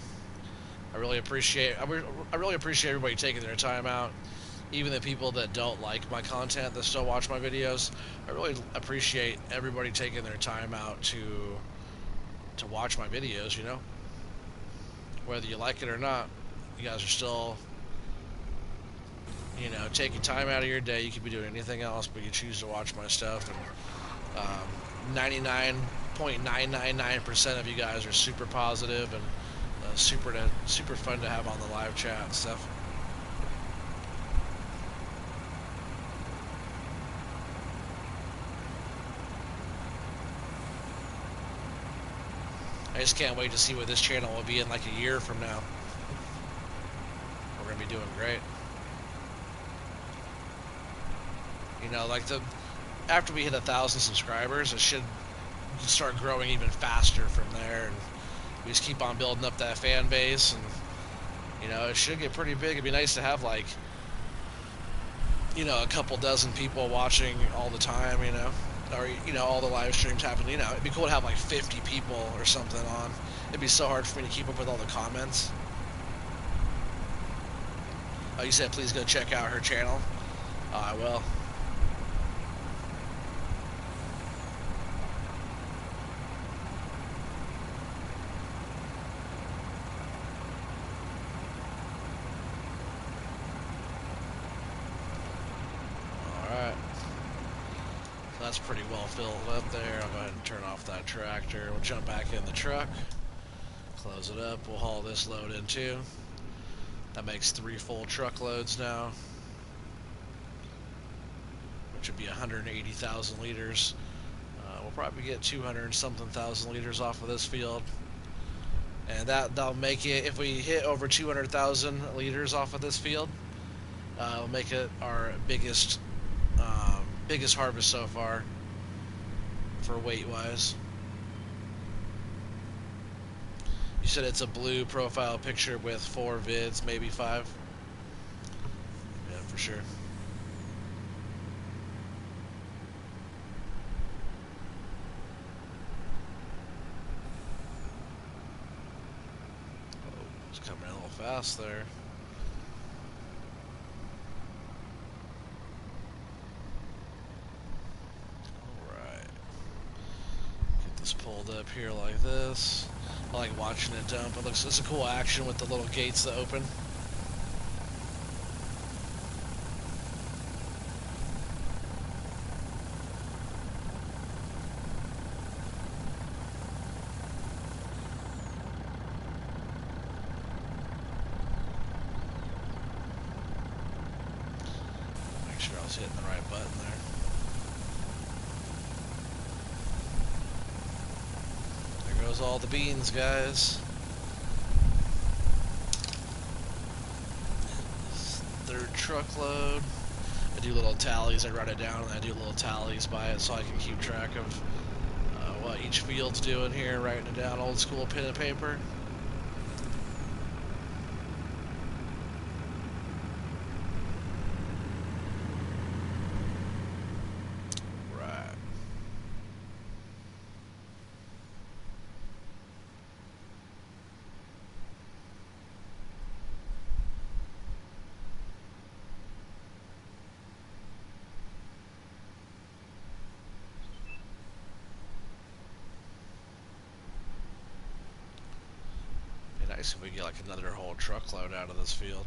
I really appreciate everybody taking their time out. Even the people that don't like my content that still watch my videos, I really appreciate everybody taking their time out to watch my videos, you know? Whether you like it or not, you guys are still, you know, taking time out of your day. You could be doing anything else, but you choose to watch my stuff. And 99.999% of you guys are super positive and super fun to have on the live chat and stuff. I just can't wait to see what this channel will be in like a year from now. We're gonna be doing great. You know, like after we hit 1,000 subscribers, it should start growing even faster from there, and we just keep on building up that fan base, and it should get pretty big. It'd be nice to have like a couple dozen people watching all the time, or all the live streams happen. It'd be cool to have like 50 people or something on. It'd be so hard for me to keep up with all the comments. Oh, you said please go check out her channel. I will. Alright. So that's pretty well filled up there. I'll go ahead and turn off that tractor. We'll jump back in the truck. Close it up. We'll haul this load in too. That makes 3 full truckloads now, which would be 180,000 liters. We'll probably get 200 and something thousand liters off of this field, and that'll make it, if we hit over 200,000 liters off of this field, it'll make it our biggest harvest so far for weight wise. You said it's a blue profile picture with 4 vids, maybe 5. Yeah, for sure. Oh, it's coming a little fast there. Alright. Get this pulled up here like this. I like watching it dump. It's a cool action with the little gates that open. Make sure I was hitting the right button there. There goes all the beans, guys. Third truckload. I do little tallies. I write it down, and I do little tallies by it so I can keep track of what each field's doing here, writing it down, old school pen and paper. Right. Be nice if we get like another whole truckload out of this field.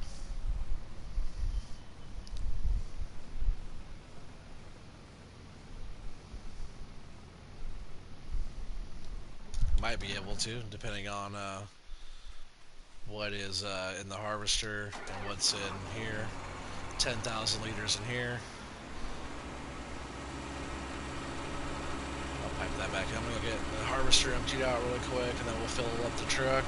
Might be able to, depending on what is in the harvester and what's in here. 10,000 liters in here. I'll pipe that back. I'm gonna get the harvester emptied out really quick, and then we'll fill up the truck.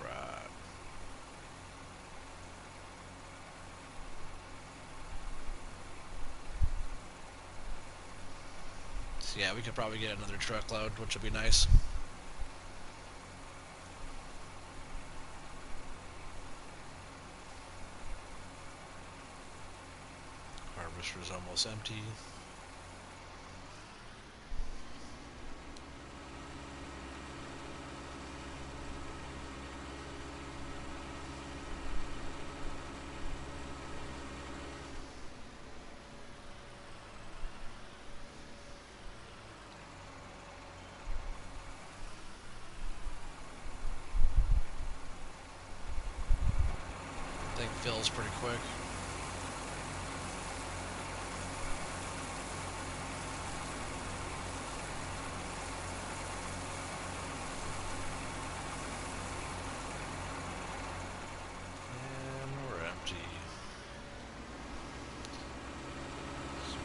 Alright. So yeah, we could probably get another truckload, which would be nice. Harvester's almost empty. I think fills pretty quick.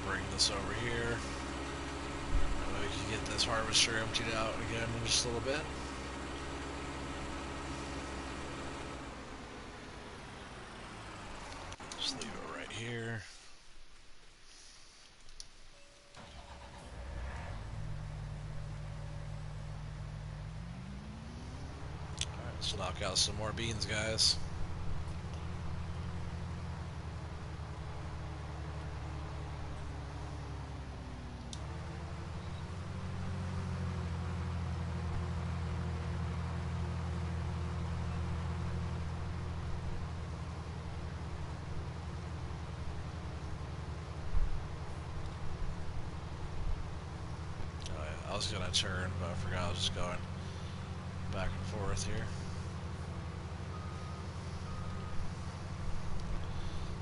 Bring this over here. We can get this harvester emptied out again in just a little bit. here. Alright, let's knock out some more beans, guys. I was gonna turn, but I forgot I was just going back and forth here.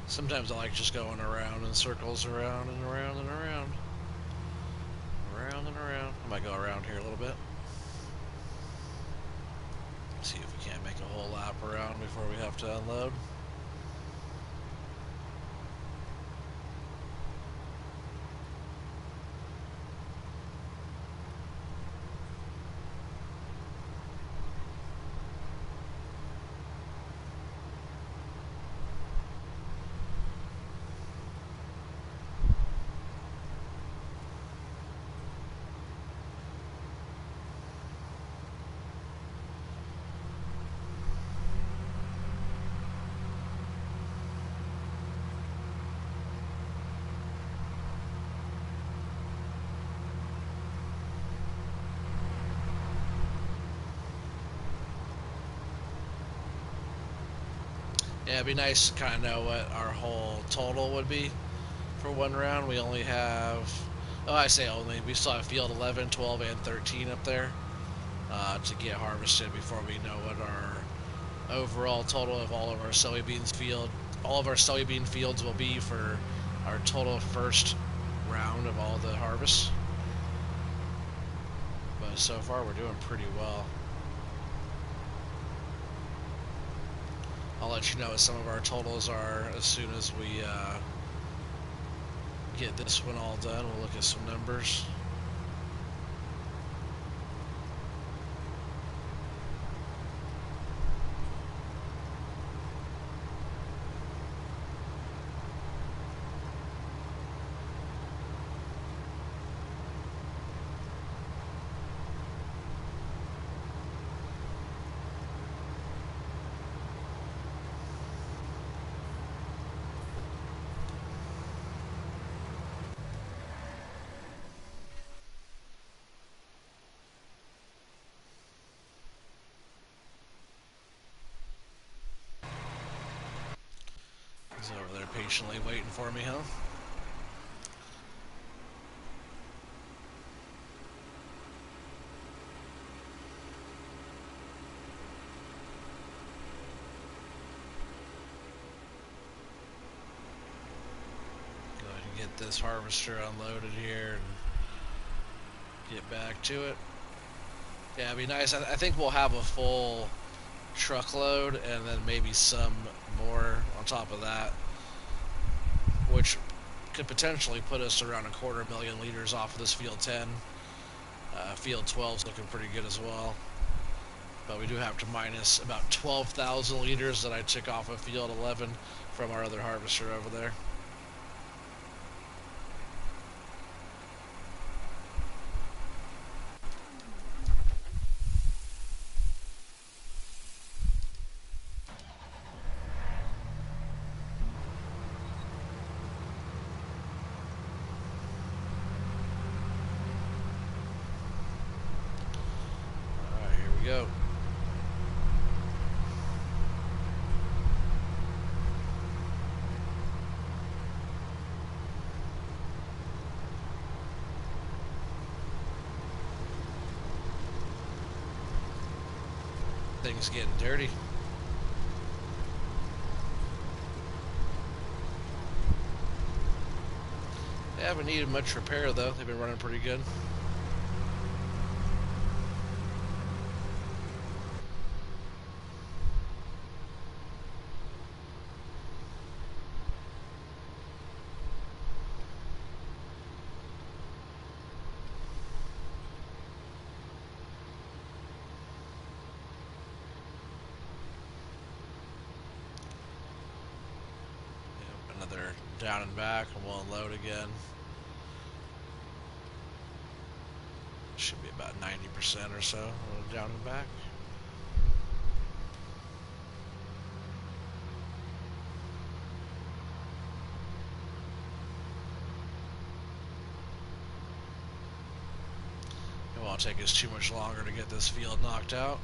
Sometimes I like just going around in circles, around and around and around. Around and around. I might go around here a little bit. See if we can't make a whole lap around before we have to unload. Yeah, it'd be nice to kind of know what our whole total would be for one round. We only have, oh, I say only, we still have field 11, 12, and 13 up there to get harvested before we know what our overall total of all of our soybean fields will be for our total first round of all the harvests. But so far we're doing pretty well. I'll let you know what some of our totals are as soon as we get this one all done. We'll look at some numbers. He's over there patiently waiting for me, huh? Go ahead and get this harvester unloaded here and get back to it. Yeah, it'd be nice. I think we'll have a full truckload and then maybe some more on top of that, which could potentially put us around 250,000 liters off of this field 10. Field 12 is looking pretty good as well, but we do have to minus about 12,000 liters that I took off of field 11 from our other harvester over there. Go. Things getting dirty. They haven't needed much repair though. They've been running pretty good. Another down and back, and we'll unload again. Should be about 90% or so down and back. It won't take us too much longer to get this field knocked out,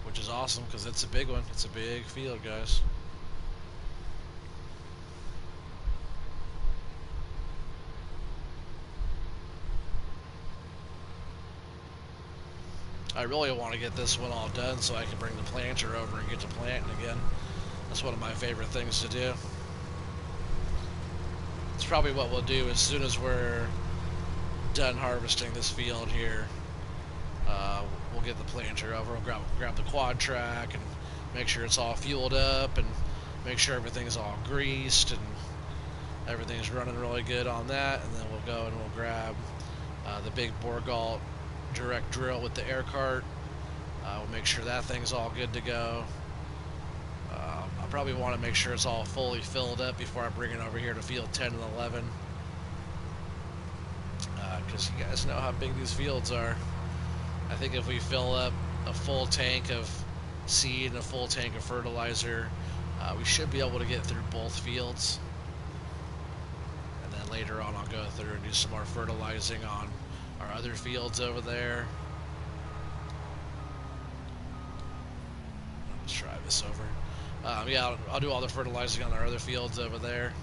which is awesome because it's a big one. It's a big field, guys. I really want to get this one all done so I can bring the planter over and get to planting again. That's one of my favorite things to do. It's probably what we'll do as soon as we're done harvesting this field here. We'll get the planter over, we'll grab the quad track and make sure it's all fueled up and make sure everything's all greased and everything's running really good on that, and then we'll go and we'll grab the big Borgalt direct drill with the air cart. We'll make sure that thing's all good to go. I probably want to make sure it's all fully filled up before I bring it over here to field 10 and 11, because you guys know how big these fields are. I think if we fill up a full tank of seed and a full tank of fertilizer, we should be able to get through both fields. And then later on I'll go through and do some more fertilizing on our other fields over there. Let's try this over. Yeah, I'll do all the fertilizing on our other fields over there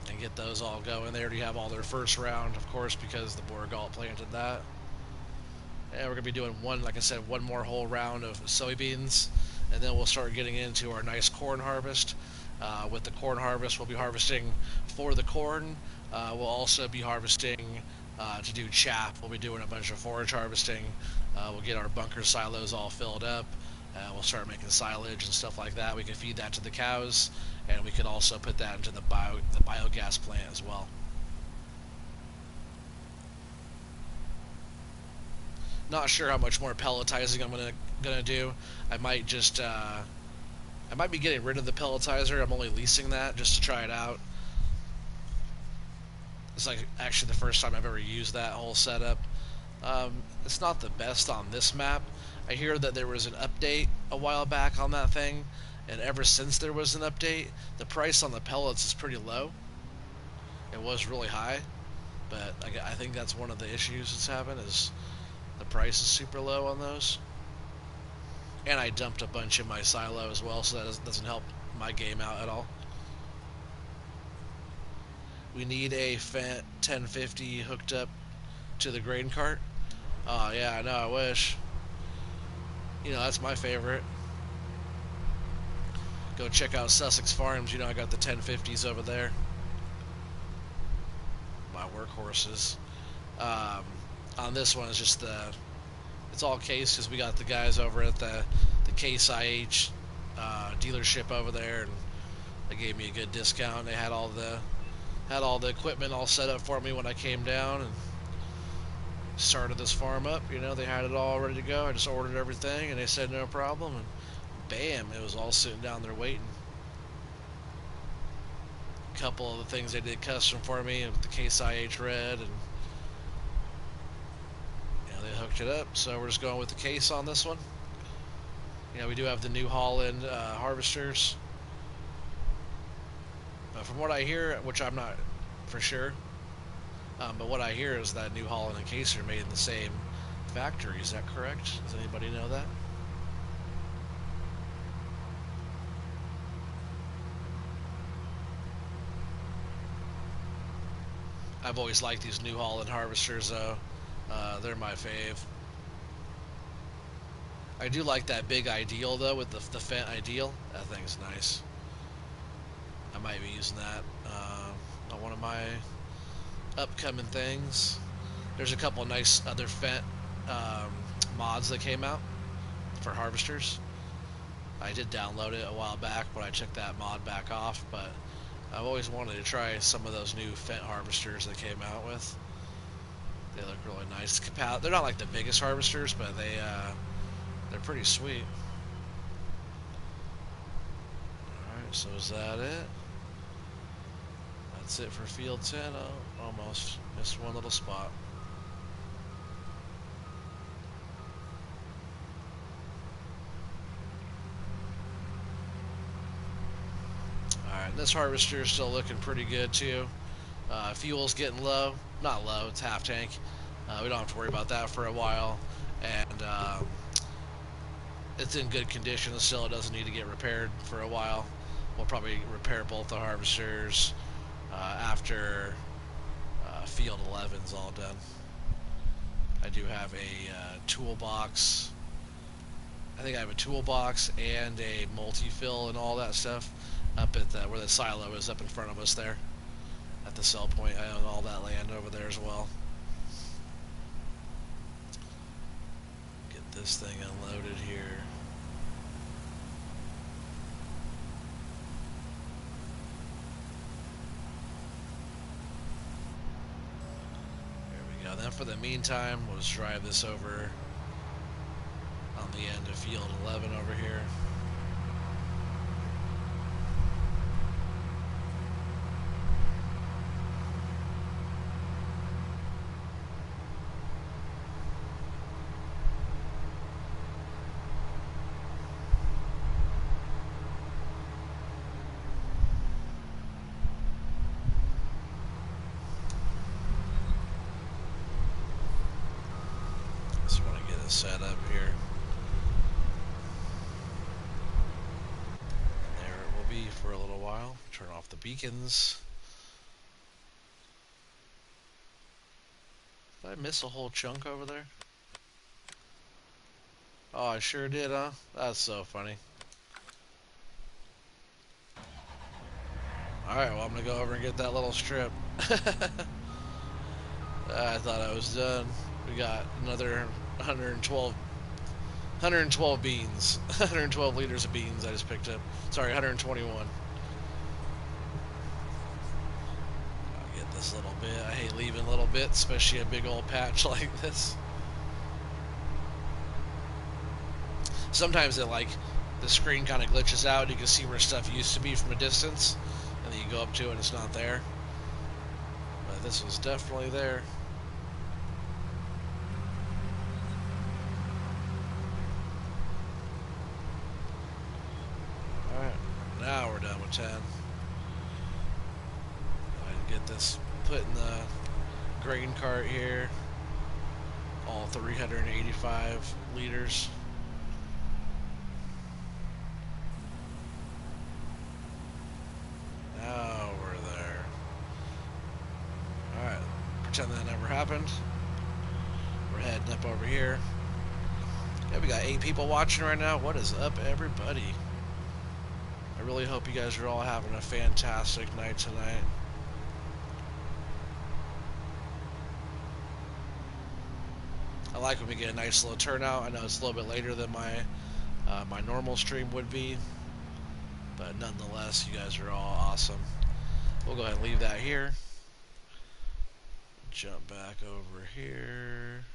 and get those all going. They already have all their first round, of course, because the Borgalt planted that. And we're going to be doing like I said, one more whole round of soybeans, and then we'll start getting into our nice corn harvest. With the corn harvest, we'll be harvesting for the corn. We'll also be harvesting to do chaff. We'll be doing a bunch of forage harvesting. We'll get our bunker silos all filled up. We'll start making silage and stuff like that. We can feed that to the cows, and we can also put that into the biogas plant as well. Not sure how much more pelletizing I'm gonna do. I might just I might be getting rid of the pelletizer. I'm only leasing that just to try it out. It's like actually the first time I've ever used that whole setup. It's not the best on this map. I hear that there was an update a while back on that thing, and ever since there was an update, the price on the pellets is pretty low. It was really high, but I think that's one of the issues that's happened is the price is super low on those. And I dumped a bunch in my silo as well, so that doesn't help my game out at all. We need a Fendt 1050 hooked up to the grain cart. Oh yeah, I know, I wish. You know, that's my favorite. Go check out Sussex Farms. You know, I got the 1050s over there. My workhorses. On this one, it's just it's all case because we got the guys over at the Case IH dealership over there, and they gave me a good discount. They had all the equipment all set up for me when I came down and started this farm up. You know, they had it all ready to go. I just ordered everything, and they said no problem, and bam, it was all sitting down there waiting. A couple of the things they did custom for me with the Case IH Red, and they hooked it up, so we're just going with the case on this one. You know, we do have the New Holland harvesters. But from what I hear, which I'm not for sure, but what I hear is that New Holland and Case are made in the same factory. Is that correct? Does anybody know that? I've always liked these New Holland harvesters, though. They're my fave. I do like that big Ideal, though, with the Fendt Ideal. That thing's nice. I might be using that on one of my upcoming things. There's a couple nice other Fendt mods that came out for harvesters. I did download it a while back, but I took that mod back off. But I've always wanted to try some of those new Fendt harvesters they came out with. They look really nice. They're not like the biggest harvesters, but they're pretty sweet. Alright, So is that it? That's it for field 10. Oh, almost missed one little spot. Alright, this harvester is still looking pretty good too. Fuel's getting low. Not low, it's half tank. We don't have to worry about that for a while. And it's in good condition still. It doesn't need to get repaired for a while. We'll probably repair both the harvesters after field 11's all done. I do have a toolbox. I think I have a toolbox and a multi-fill and all that stuff up at where the silo is up in front of us there at the sell point. I own all that land over there as well. Get this thing unloaded here. There we go. Then for the meantime, we'll just drive this over on the end of field 11 over here. Just want to get it set up here. There it will be for a little while. Turn off the beacons. Did I miss a whole chunk over there? Oh, I sure did, huh? That's so funny. Alright, well, I'm gonna go over and get that little strip. I thought I was done. We got another 112 beans. 112 liters of beans I just picked up. Sorry, 121. I'll get this little bit. I hate leaving little bits, especially a big old patch like this. Sometimes it the screen kind of glitches out. You can see where stuff used to be from a distance, and then you go up to it and it's not there. But this was definitely there. Alright, now we're done with 10. Go ahead and get this put in the grain cart here. All 385 liters. Now we're there. Alright, pretend that never happened. We're heading up over here. Yeah, we got 8 people watching right now. What is up, everybody? I really hope you guys are all having a fantastic night tonight. I like when we get a nice little turnout. I know it's a little bit later than my normal stream would be, but nonetheless, you guys are all awesome. We'll go ahead and leave that here. Jump back over here.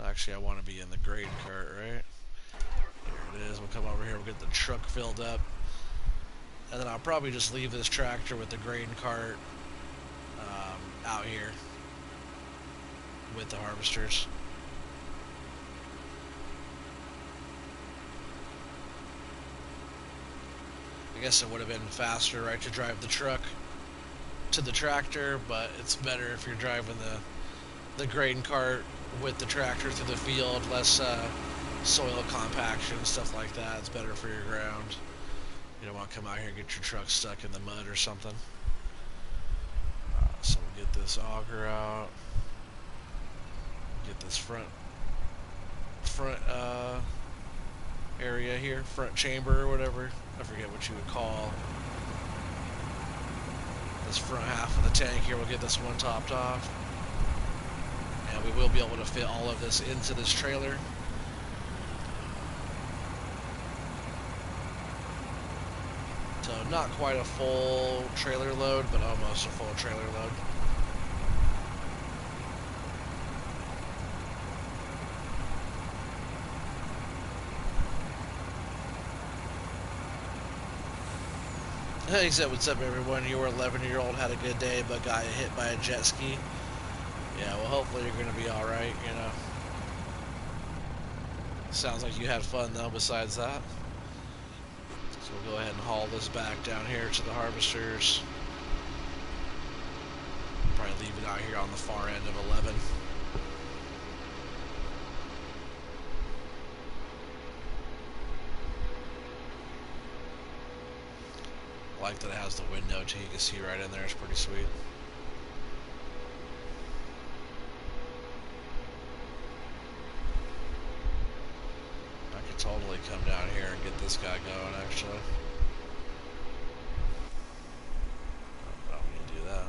Actually, I want to be in the grain cart, right? Here it is. We'll come over here. We'll get the truck filled up. And then I'll probably just leave this tractor with the grain cart out here with the harvesters. I guess it would have been faster, right, to drive the truck to the tractor, but it's better if you're driving the grain cart with the tractor through the field, less soil compaction, stuff like that. It's better for your ground. You don't want to come out here and get your truck stuck in the mud or something. So we'll get this auger out. Get this front area here, front chamber or whatever. I forget what you would call this front half of the tank here. We'll get this one topped off. And we will be able to fit all of this into this trailer. So not quite a full trailer load, but almost a full trailer load. He said, "What's up, everyone? Your 11-year-old had a good day, but got hit by a jet ski." Yeah, well, hopefully you're gonna be all right. You know, sounds like you had fun though. Besides that, so we'll go ahead and haul this back down here to the harvesters. Probably leave it out here on the far end of 11. I like that it has the window too. You can see right in there. It's pretty sweet. I could totally come down here and get this guy going, actually. I don't need to do that.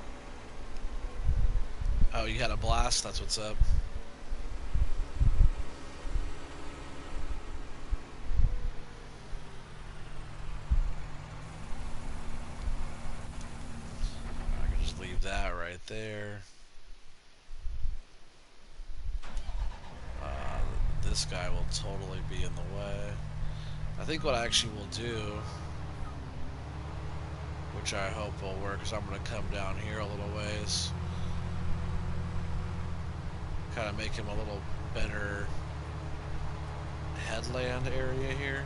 Oh, you had a blast? That's what's up. I can just leave that right there. This guy will totally be in the way. I think what I actually will do, which I hope will work, is I'm going to come down here a little ways. Kind of make him a little better headland area here.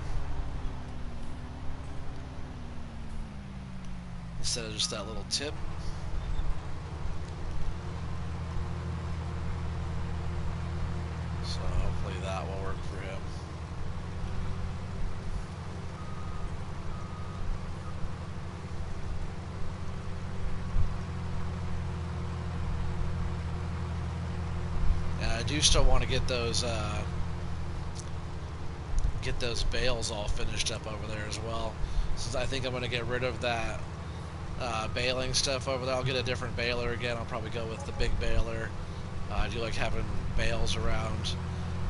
Instead of just that little tip. So hopefully that will work for him. And I do still want to get those bales all finished up over there as well. Since I think I'm going to get rid of that baling stuff over there. I'll get a different baler again. I'll probably go with the big baler. I do like having bales around.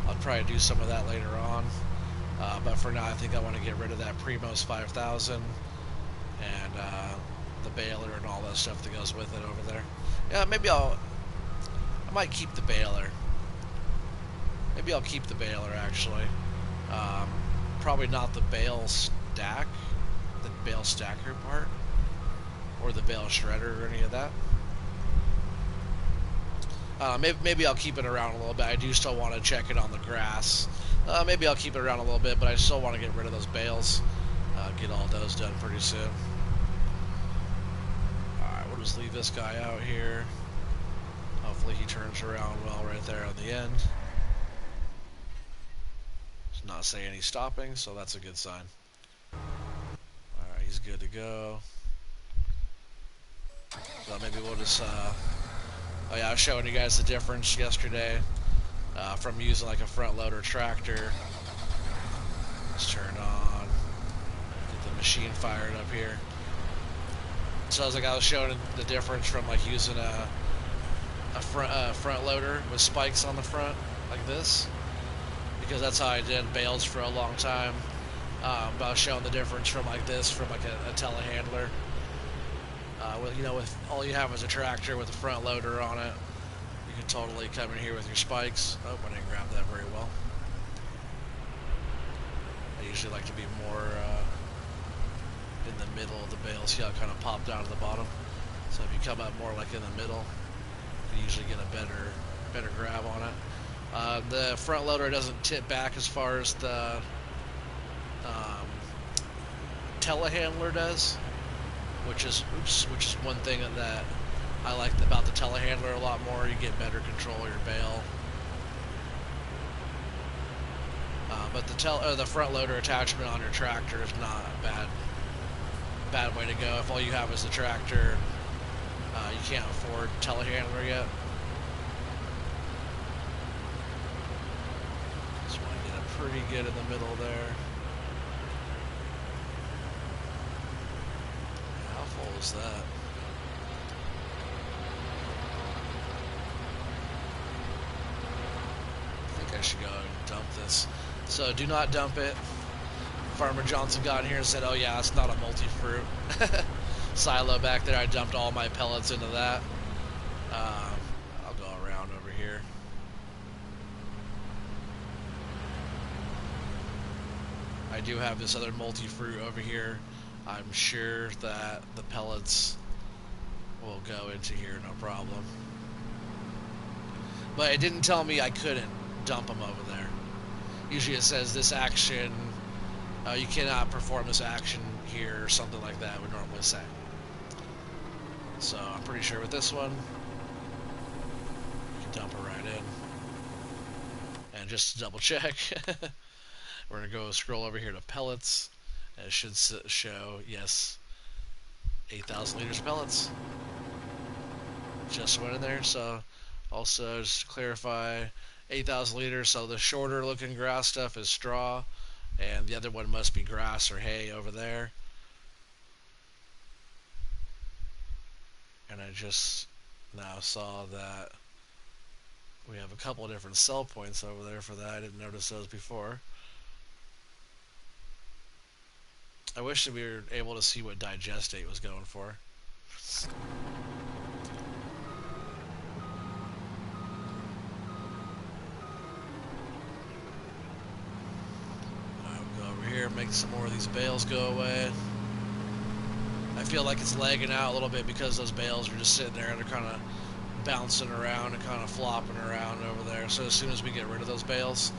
I'll probably do some of that later on. But for now, I think I want to get rid of that Primos 5000 and the baler and all that stuff that goes with it over there. Yeah, maybe I might keep the baler. Maybe I'll keep the baler actually. Probably not the bale stack, the bale stacker part, or the bale shredder or any of that. Maybe I'll keep it around a little bit. I do still want to check it on the grass. Maybe I'll keep it around a little bit, but I still want to get rid of those bales. Get all those done pretty soon. Alright, we'll just leave this guy out here. Hopefully he turns around well right there on the end. It's not saying he's stopping, so that's a good sign. Alright, he's good to go. So maybe we'll just... Oh yeah, I was showing you guys the difference yesterday from using like a front loader tractor. Let's turn on, get the machine fired up here. So I was showing the difference from like using a front loader with spikes on the front like this, because that's how I did bales for a long time. But I was showing the difference from like this from like a telehandler. With all you have is a tractor with a front loader on it, you can totally come in here with your spikes. Oh, I didn't grab that very well. I usually like to be more in the middle of the bale. See how it kind of popped down to the bottom? So if you come up more like in the middle, you usually get a better grab on it. The front loader doesn't tip back as far as the telehandler does. Which is one thing that I like about the telehandler a lot more. You get better control of your bale. But the front loader attachment on your tractor is not a bad way to go. If all you have is the tractor, you can't afford telehandler yet. Just want to get it pretty good in the middle there. What was that? I think I should go and dump this. So do not dump it. Farmer Johnson got in here and said, oh yeah, it's not a multi-fruit silo back there. I dumped all my pellets into that. I'll go around over here. I do have this other multi-fruit over here I'm sure that the pellets will go into here no problem. But it didn't tell me I couldn't dump them over there. Usually it says this action, you cannot perform this action here or something like that would normally say. So I'm pretty sure with this one, you can dump it right in. And just to double check, we're going to go scroll over here to pellets. And it should show, yes, 8,000 liters of pellets. Just went in there. So also, just to clarify, 8,000 liters. So the shorter looking grass stuff is straw. And the other one must be grass or hay over there. And I just now saw that we have a couple of different sell points over there for that. I didn't notice those before. I wish that we were able to see what digestate was going for. I'll go over here, make some more of these bales go away. I feel like it's lagging out a little bit because those bales are just sitting there and they're kind of bouncing around and kind of flopping around over there. So as soon as we get rid of those bales,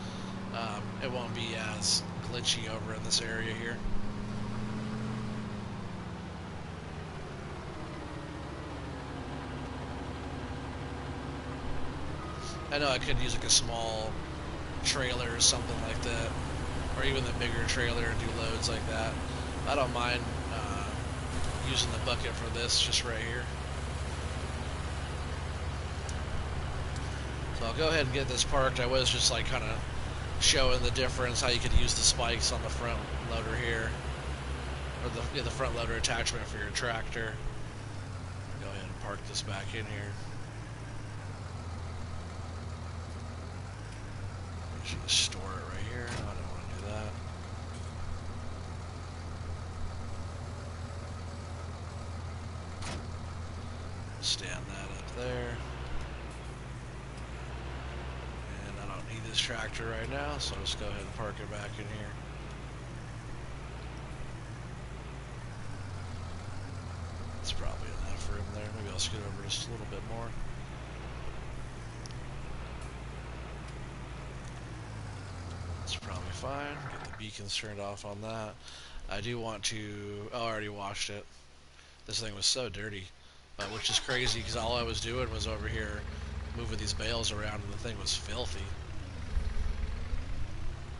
it won't be as glitchy over in this area here. I know I could use like a small trailer or something like that, or even the bigger trailer and do loads like that. I don't mind using the bucket for this just right here. So I'll go ahead and get this parked. I was just like kind of showing the difference, how you could use the spikes on the front loader here, or the front loader attachment for your tractor. Go ahead and park this back in here. I should just store it right here. No, I don't want to do that. Stand that up there. And I don't need this tractor right now, so I'll just go ahead and park it back in here. That's probably enough room there. Maybe I'll scoot over just a little bit more. That's probably fine. Get the beacons turned off on that. I do want to... Oh, I already washed it. This thing was so dirty. Which is crazy because all I was doing was over here moving these bales around and the thing was filthy.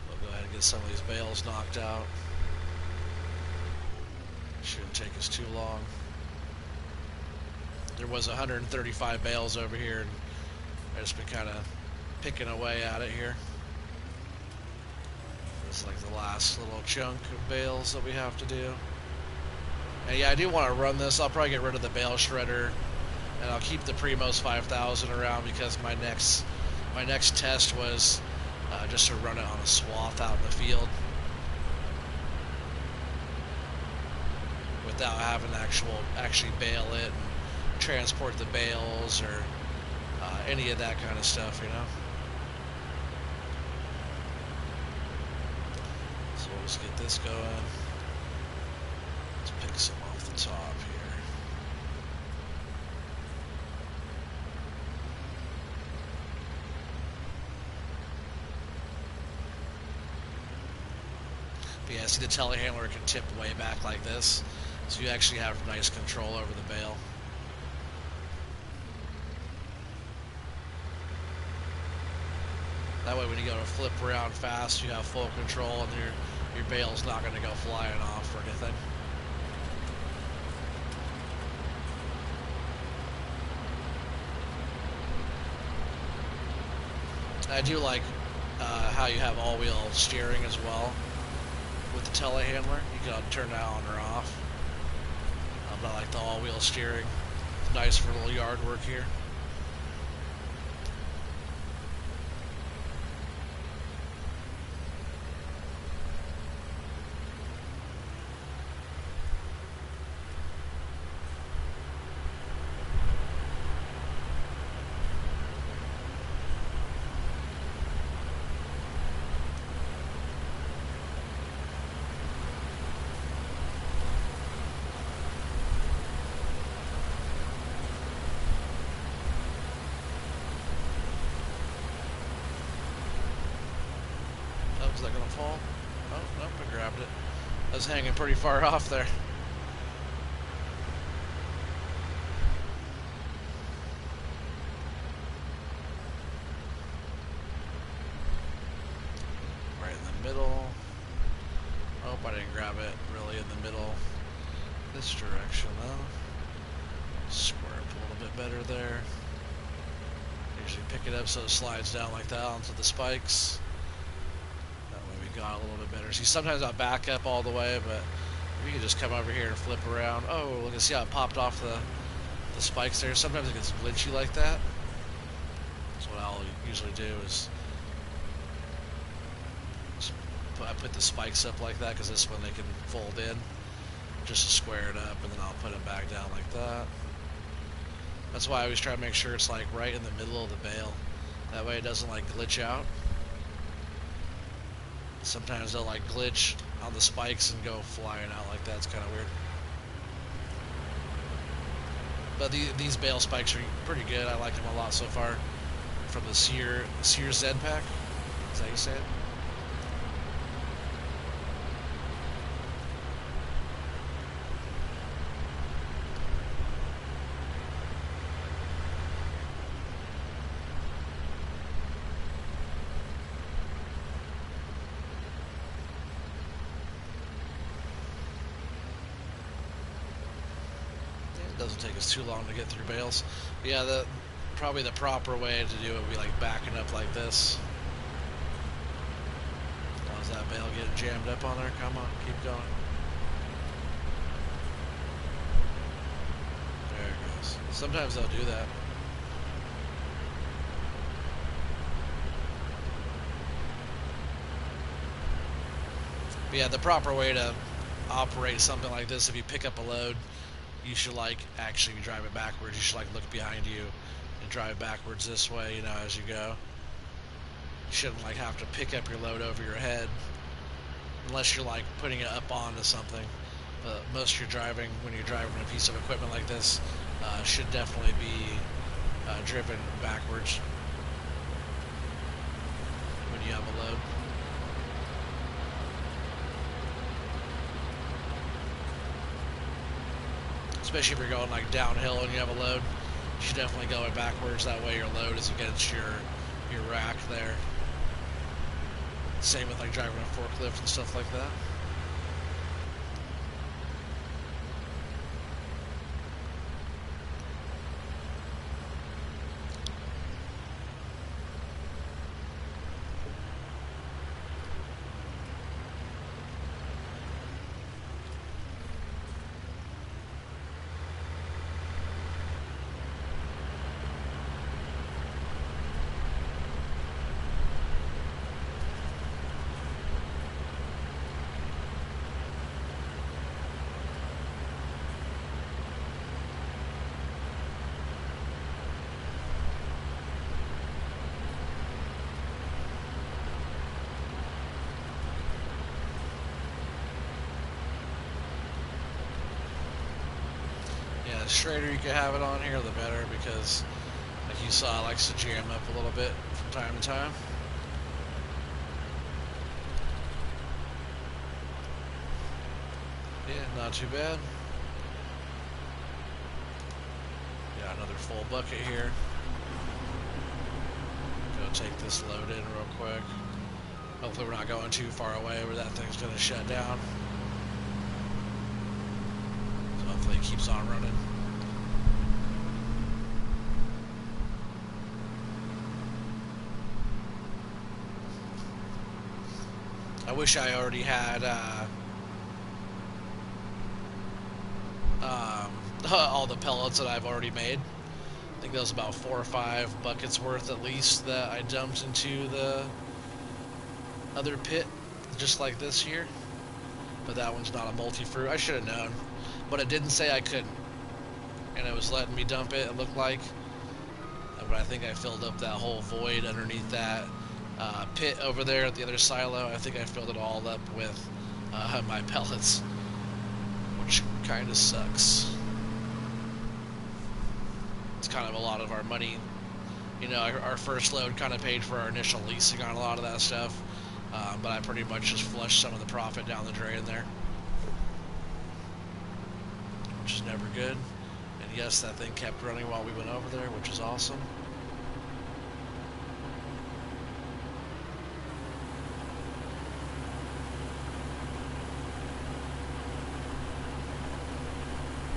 We'll go ahead and get some of these bales knocked out. Shouldn't take us too long. There was 135 bales over here, and I've just been kind of picking away at it here. This is like the last little chunk of bales that we have to do. And yeah, I do want to run this. I'll probably get rid of the bale shredder, and I'll keep the Primos 5000 around because my next test was just to run it on a swath out in the field without having to actually bale it and transport the bales or any of that kind of stuff, you know. So we'll just get this going. Let's pick some off the top here. But yeah, see the telehandler can tip way back like this, so you actually have nice control over the bale. That way when you go to flip around fast, you have full control and your bale's not going to go flying off or anything. I do like how you have all-wheel steering as well with the telehandler. You can turn that on or off. I like the all-wheel steering. It's nice for a little yard work here. Is that gonna fall? Oh, nope, I grabbed it. I was hanging pretty far off there. Right in the middle. Oh, I didn't grab it really in the middle. This direction though. Square up a little bit better there. Usually pick it up so it slides down like that onto the spikes. That way we got a little bit better. See, sometimes I'll back up all the way, but we can just come over here and flip around. Oh, look, see how it popped off the spikes there? Sometimes it gets glitchy like that. That's what I'll usually do is I put the spikes up like that because this one they can fold in just to square it up, and then I'll put it back down like that. That's why I always try to make sure it's like right in the middle of the bale. That way it doesn't like glitch out. Sometimes they'll like glitch on the spikes and go flying out like that. It's kind of weird. But these bale spikes are pretty good. I like them a lot so far. From the Sears Z pack. Is that how you say it? It doesn't take us too long to get through bales. But yeah, probably the proper way to do it would be like backing up like this. How's that bale getting jammed up on there? Come on, keep going. There it goes. Sometimes they'll do that. But yeah, the proper way to operate something like this, if you pick up a load, you should like actually drive it backwards. You should like look behind you and drive it backwards this way, you know, as you go. You shouldn't like have to pick up your load over your head unless you're like putting it up onto something. But most of your driving, when you're driving a piece of equipment like this, should definitely be driven backwards when you have a load. Especially if you're going like downhill and you have a load, you should definitely go it backwards. That way your load is against your rack there. Same with like driving a forklift and stuff like that. The straighter you can have it on here, the better, because like you saw, it likes to jam up a little bit from time to time. Yeah, not too bad. Got another full bucket here. Go take this load in real quick. Hopefully we're not going too far away where that thing's going to shut down. So hopefully it keeps on running. I wish I already had all the pellets that I've already made. I think that was about 4 or 5 buckets worth at least that I dumped into the other pit, just like this here. But that one's not a multi-fruit. I should have known, but it didn't say I couldn't, and it was letting me dump it, it looked like. But I think I filled up that whole void underneath that pit over there at the other silo. I think I filled it all up with my pellets, which kind of sucks. It's kind of a lot of our money. You know, our first load kind of paid for our initial leasing on a lot of that stuff. But I pretty much just flushed some of the profit down the drain there, which is never good. And yes, that thing kept running while we went over there, which is awesome.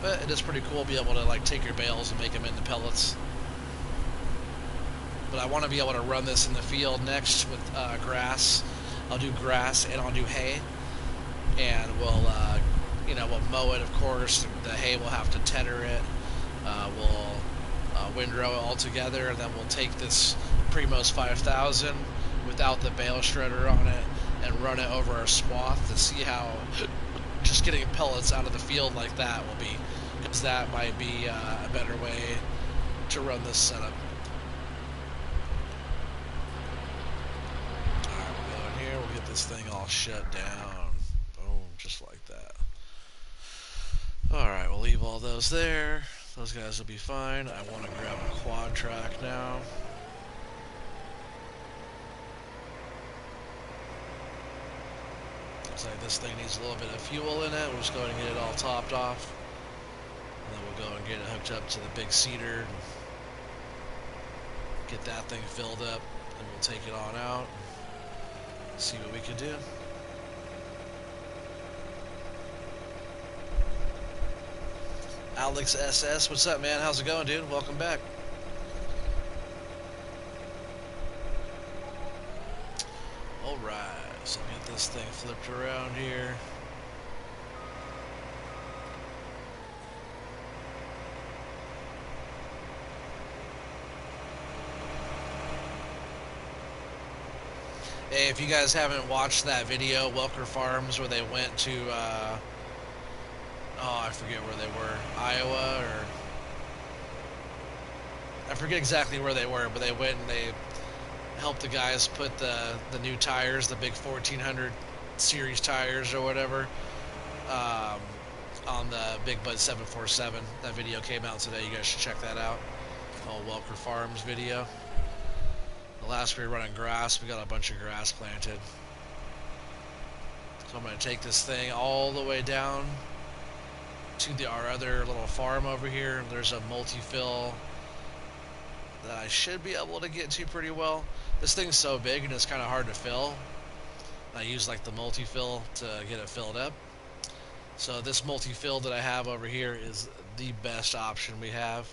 But it is pretty cool to be able to like take your bales and make them into pellets. But I want to be able to run this in the field next with grass. I'll do grass and I'll do hay, and we'll mow it. Of course, the hay will have to tedder it. We'll windrow it all together, and then we'll take this Primos 5000 without the bale shredder on it and run it over our swath to see how just getting pellets out of the field like that will be, because that might be a better way to run this setup. Alright, we'll go in here, we'll get this thing all shut down. Boom, just like that. Alright, we'll leave all those there. Those guys will be fine. I want to grab a quad track now. Looks like this thing needs a little bit of fuel in it. We're just going to get it all topped off. And then we'll go and get it hooked up to the big seeder. Get that thing filled up. And we'll take it on out. See what we can do. Alex SS, what's up, man? How's it going, dude? Welcome back. Alright, so get this thing flipped around here. Hey, if you guys haven't watched that video, Welker Farms, where they went to, I forget where they were, Iowa, or I forget exactly where they were, but they went and they helped the guys put the new tires, the big 1400 series tires or whatever, on the Big Bud 747. That video came out today. You guys should check that out. Oh, Welker Farms video. The last we were running grass, we got a bunch of grass planted. So I'm going to take this thing all the way down to our other little farm over here. There's a multi-fill that I should be able to get to pretty well. This thing's so big and it's kind of hard to fill. I use like the multi-fill to get it filled up. So this multi-fill that I have over here is the best option we have.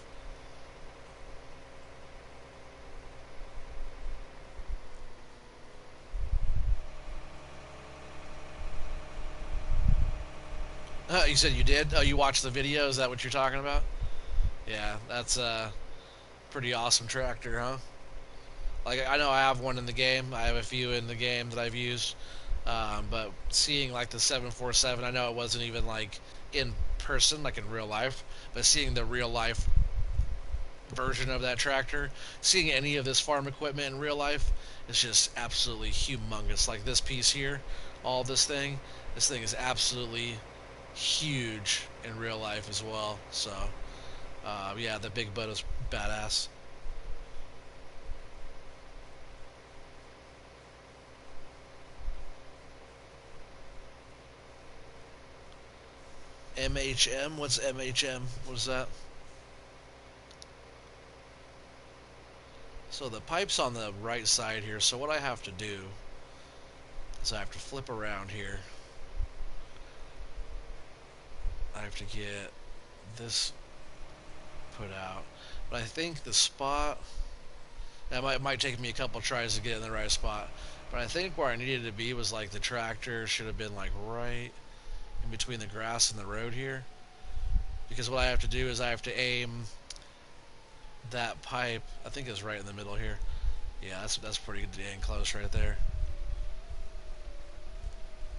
You said you did? Oh, you watched the video? Is that what you're talking about? Yeah, that's a pretty awesome tractor, huh? Like, I know I have one in the game. I have a few in the game that I've used. But seeing, like, the 747, I know it wasn't even, like, in person, like in real life. But seeing the real life version of that tractor, seeing any of this farm equipment in real life is just absolutely humongous. Like this piece here, all this thing is absolutely huge in real life as well. So yeah, the Big Bud is badass. MHM, what's MHM? What is that? So the pipe's on the right side here, so what I have to do is I have to flip around here. I have to get this put out. But I think the spot, that might take me a couple tries to get in the right spot. But I think where I needed to be was like the tractor should have been like right in between the grass and the road here. Because what I have to do is I have to aim that pipe, I think it's right in the middle here. Yeah, that's pretty dang close right there.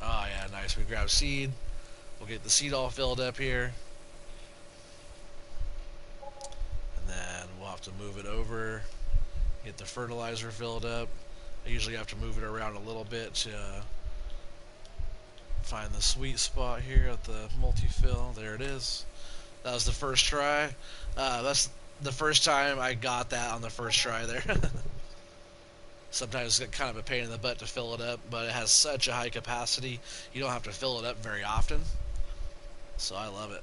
Oh yeah, nice. We grab seed. We'll get the seed all filled up here. And then we'll have to move it over, get the fertilizer filled up. I usually have to move it around a little bit to find the sweet spot here at the multi-fill. There it is. That was the first try. That's the first time I got that on the first try there. Sometimes it's kind of a pain in the butt to fill it up, but it has such a high capacity, you don't have to fill it up very often. So I love it.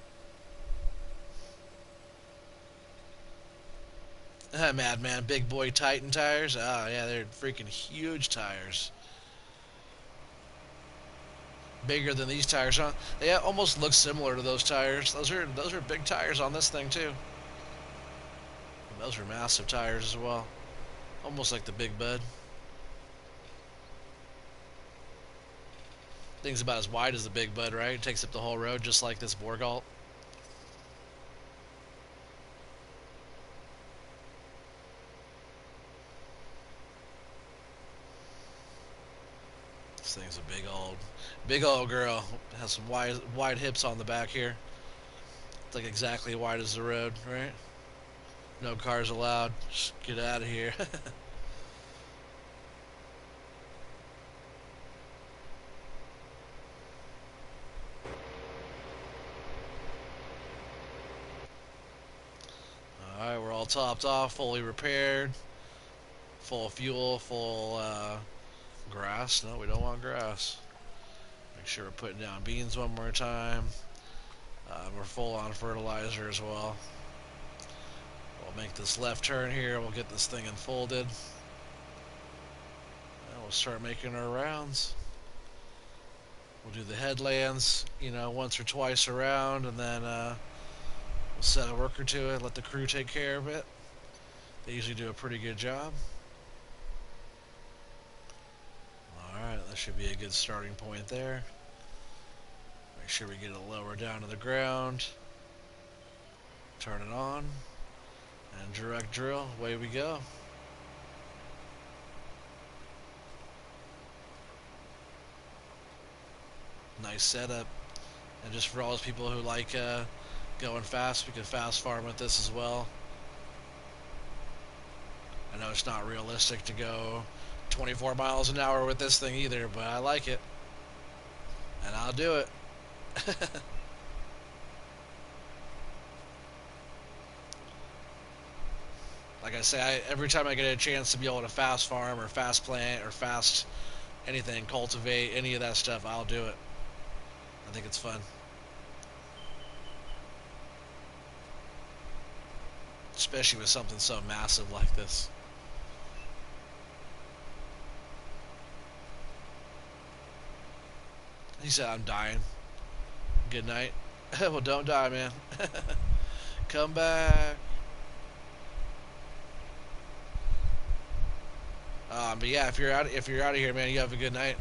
Madman, big boy Titan tires. Oh yeah, they're freaking huge tires. Bigger than these tires, huh? They almost look similar to those tires. Those are big tires on this thing too. Those are massive tires as well. Almost like the Big Bud. Thing's about as wide as the Big Bud, right? It takes up the whole road just like this Borgalt. This thing's a big old girl. It has some wide hips on the back here. It's like exactly wide as the road, right? No cars allowed. Just get out of here. Alright, we're all topped off, fully repaired, full fuel, full grass. No, we don't want grass. Make sure we're putting down beans one more time. We're full on fertilizer as well. We'll make this left turn here. We'll get this thing unfolded. And we'll start making our rounds. We'll do the headlands, once or twice around, and then we'll set a worker to it, let the crew take care of it. They usually do a pretty good job. Alright, that should be a good starting point there. Make sure we get it lower down to the ground. Turn it on. And direct drill. Away we go. Nice setup. And just for all those people who like going fast, we can fast farm with this as well. I know it's not realistic to go 24 miles an hour with this thing either, but I like it. And I'll do it. Like I say, every time I get a chance to be able to fast farm or fast plant or fast anything, cultivate, any of that stuff, I'll do it. I think it's fun. Especially with something so massive like this. He said, I'm dying. Good night. Well, don't die, man. Come back. But yeah, if you're out of here, man, you have a good night.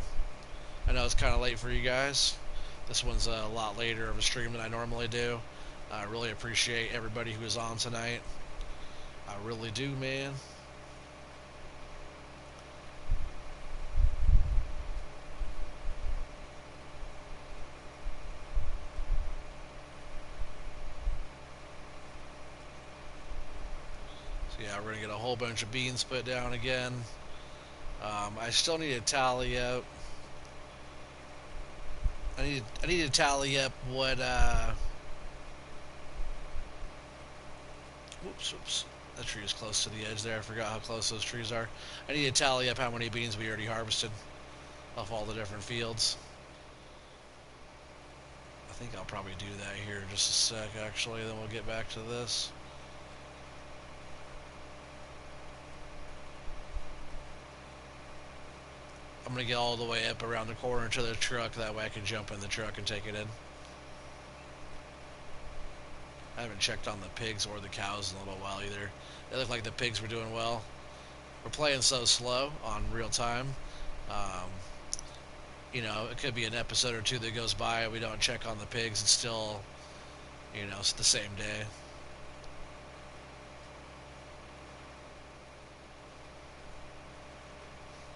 I know it's kind of late for you guys. This one's a lot later of a stream than I normally do. I really appreciate everybody who is on tonight. I really do, man. So yeah, we're gonna get a whole bunch of beans put down again. I still need to tally up. I need to tally up what. Whoops. That tree is close to the edge there. I forgot how close those trees are. I need to tally up how many beans we already harvested off all the different fields. I think I'll probably do that here in just a sec, actually. Then we'll get back to this. I'm going to get all the way up around the corner to the truck. That way I can jump in the truck and take it in. I haven't checked on the pigs or the cows in a little while either. They look like the pigs were doing well. We're playing so slow on real time. It could be an episode or two that goes by and we don't check on the pigs. It's still, it's the same day.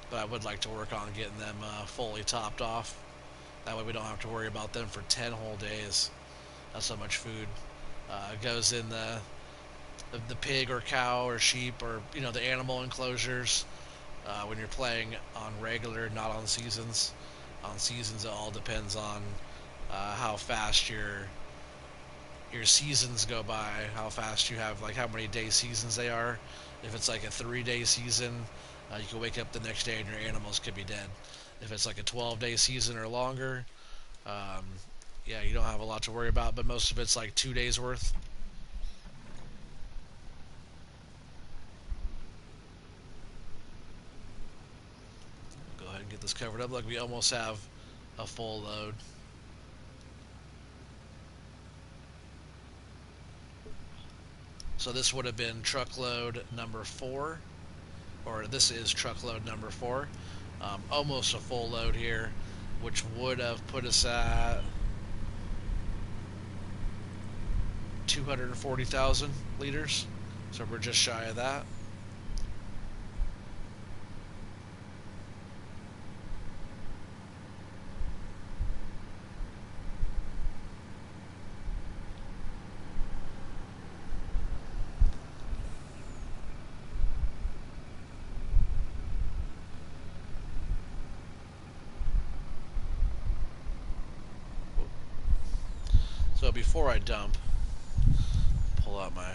But I would like to work on getting them fully topped off. That way we don't have to worry about them for 10 whole days. That's how much food goes in the pig or cow or sheep or the animal enclosures when you're playing on regular, not on seasons. On seasons, it all depends on how fast your seasons go by, how fast you have, like how many day seasons they are. If it's like a 3-day season, You can wake up the next day and your animals could be dead. If it's like a 12-day season or longer, um, yeah, you don't have a lot to worry about, but most of it's like 2 days worth. Go ahead and get this covered up. Like we almost have a full load. So this would have been truckload number 4, or this is truckload number 4. Almost a full load here, which would have put us at 240,000 liters. So we're just shy of that. So before I dump, pull out my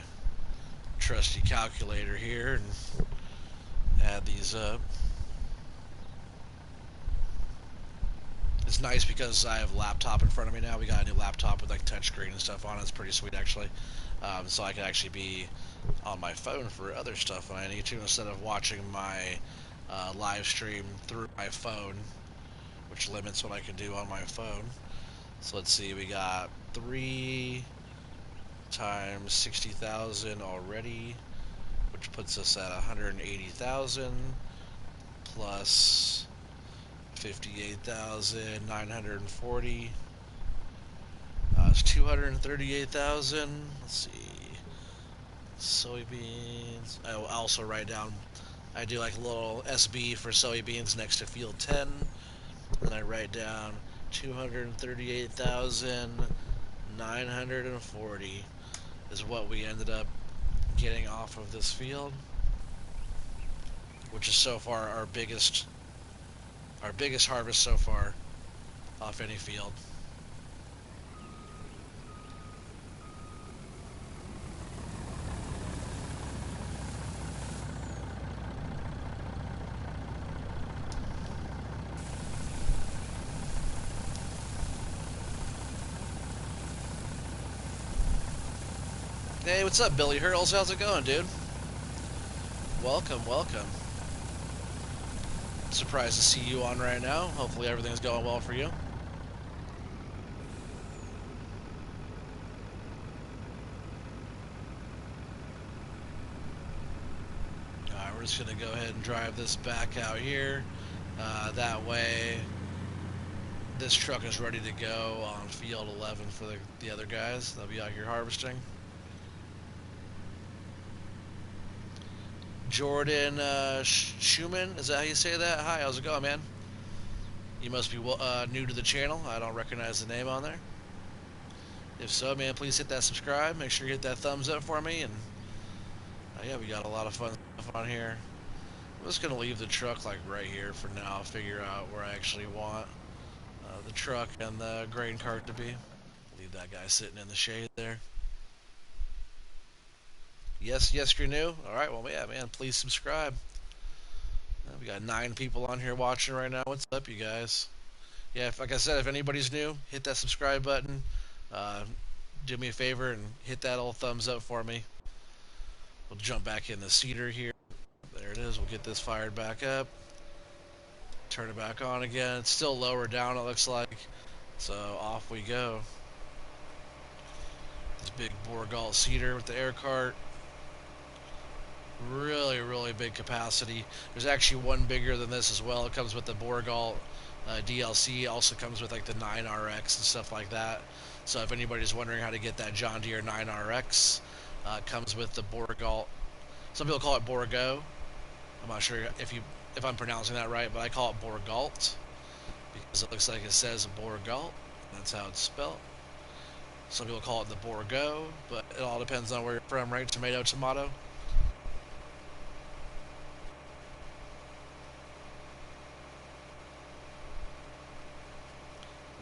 trusty calculator here and add these up. It's nice because I have a laptop in front of me now. We got a new laptop with like touchscreen and stuff on it. It's pretty sweet actually. So I can actually be on my phone for other stuff when I need to, instead of watching my live stream through my phone, which limits what I can do on my phone. So let's see, we got 3 times 60,000 already, which puts us at 180,000 plus 58,940. It's 238,000. Let's see. Soybeans. I will also write down, I do like a little SB for soybeans next to field 10. And I write down 238,940 is what we ended up getting off of this field, which is so far our biggest harvest so far off any field. Hey, what's up, Billy Hurls? How's it going, dude? Welcome, welcome. Surprised to see you on right now. Hopefully everything's going well for you. Alright, we're just going to go ahead and drive this back out here. That way, this truck is ready to go on field 11 for the other guys. They'll be out here harvesting. Jordan Schumann, is that how you say that? Hi, how's it going, man? You must be new to the channel. I don't recognize the name on there. If so, man, please hit that subscribe. Make sure you hit that thumbs up for me. And yeah, we got a lot of fun stuff on here. I'm just gonna leave the truck like right here for now. I'll figure out where I actually want the truck and the grain cart to be. Leave that guy sitting in the shade there. Yes, yes, you're new. All right, well, yeah, man, please subscribe. We got 9 people on here watching right now. What's up, you guys? Yeah, like I said, if anybody's new, hit that subscribe button. Uh, do me a favor and hit that old thumbs up for me. We'll jump back in the cedar here. There it is. We'll get this fired back up. Turn it back on again. It's still lower down, it looks like. So off we go. This big Borgalt cedar with the air cart. Really, really big capacity. There's actually one bigger than this as well. It comes with the Borgalt DLC. Also comes with like the 9RX and stuff like that. So if anybody's wondering how to get that John Deere 9RX, it comes with the Borgalt. Some people call it Borgo. I'm not sure if I'm pronouncing that right, but I call it Borgalt because it looks like it says Borgalt. That's how it's spelled. Some people call it the Borgo, but it all depends on where you're from, right? Tomato, tomato.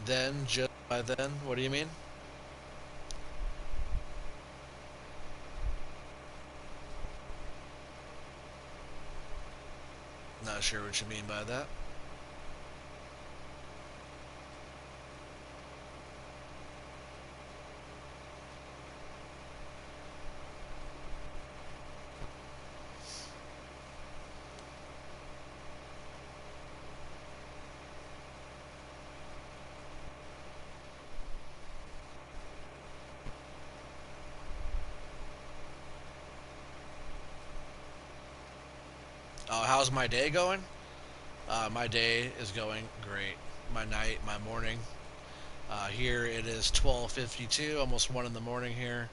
Then, just by then, what do you mean? sure what you mean by that. How's my day going? My day is going great. My night, my morning. Here it is 12:52, almost 1 in the morning here.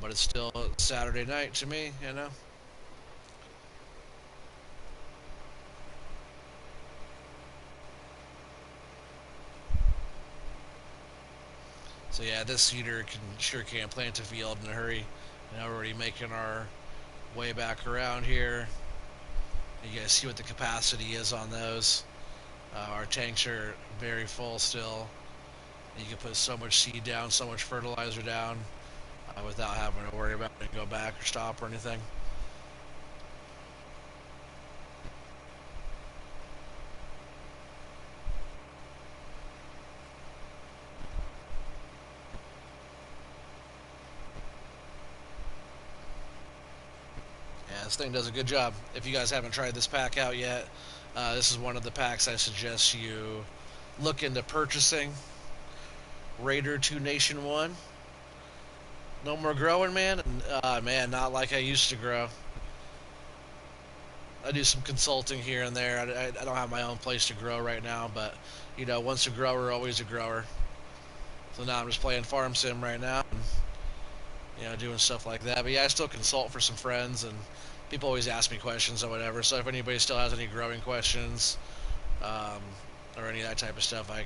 But it's still Saturday night to me, you know. So yeah, this seeder can plant a field in a hurry. And we're already making our way back around here. You guys see what the capacity is on those. Our tanks are very full still. You can put so much seed down, so much fertilizer down, without having to worry about it and go back or stop or anything. Yeah, this thing does a good job. If you guys haven't tried this pack out yet, this is one of the packs I suggest you look into purchasing. Raider 2 Nation 1. No more growing, man. Man, not like I used to grow. I do some consulting here and there. I don't have my own place to grow right now, but once a grower, always a grower. So now I'm just playing farm sim right now, and doing stuff like that. But yeah, I still consult for some friends, and people always ask me questions or whatever. So if anybody still has any growing questions, um, or any of that type of stuff, I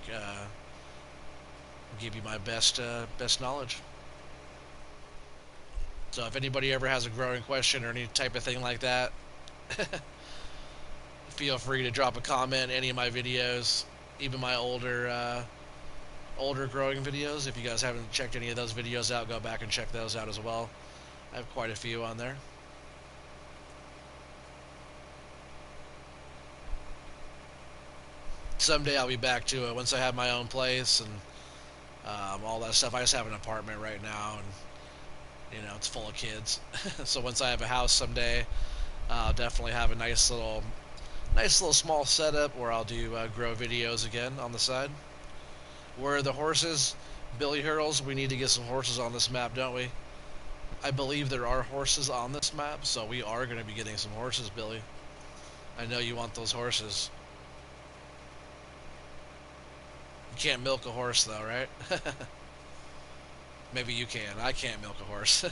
give you my best knowledge. So if anybody ever has a growing question or any type of thing like that, feel free to drop a comment in any of my videos, even my older growing videos. If you guys haven't checked any of those videos out, go back and check those out as well. I have quite a few on there. Someday I'll be back to it once I have my own place and all that stuff. I just have an apartment right now, and it's full of kids. So once I have a house someday, I'll definitely have a nice little small setup where I'll do grow videos again on the side. Where are the horses? Billy Hurls, we need to get some horses on this map, don't we? I believe there are horses on this map, so we are going to be getting some horses, Billy. I know you want those horses. You can't milk a horse, though, right? Maybe you can. I can't milk a horse.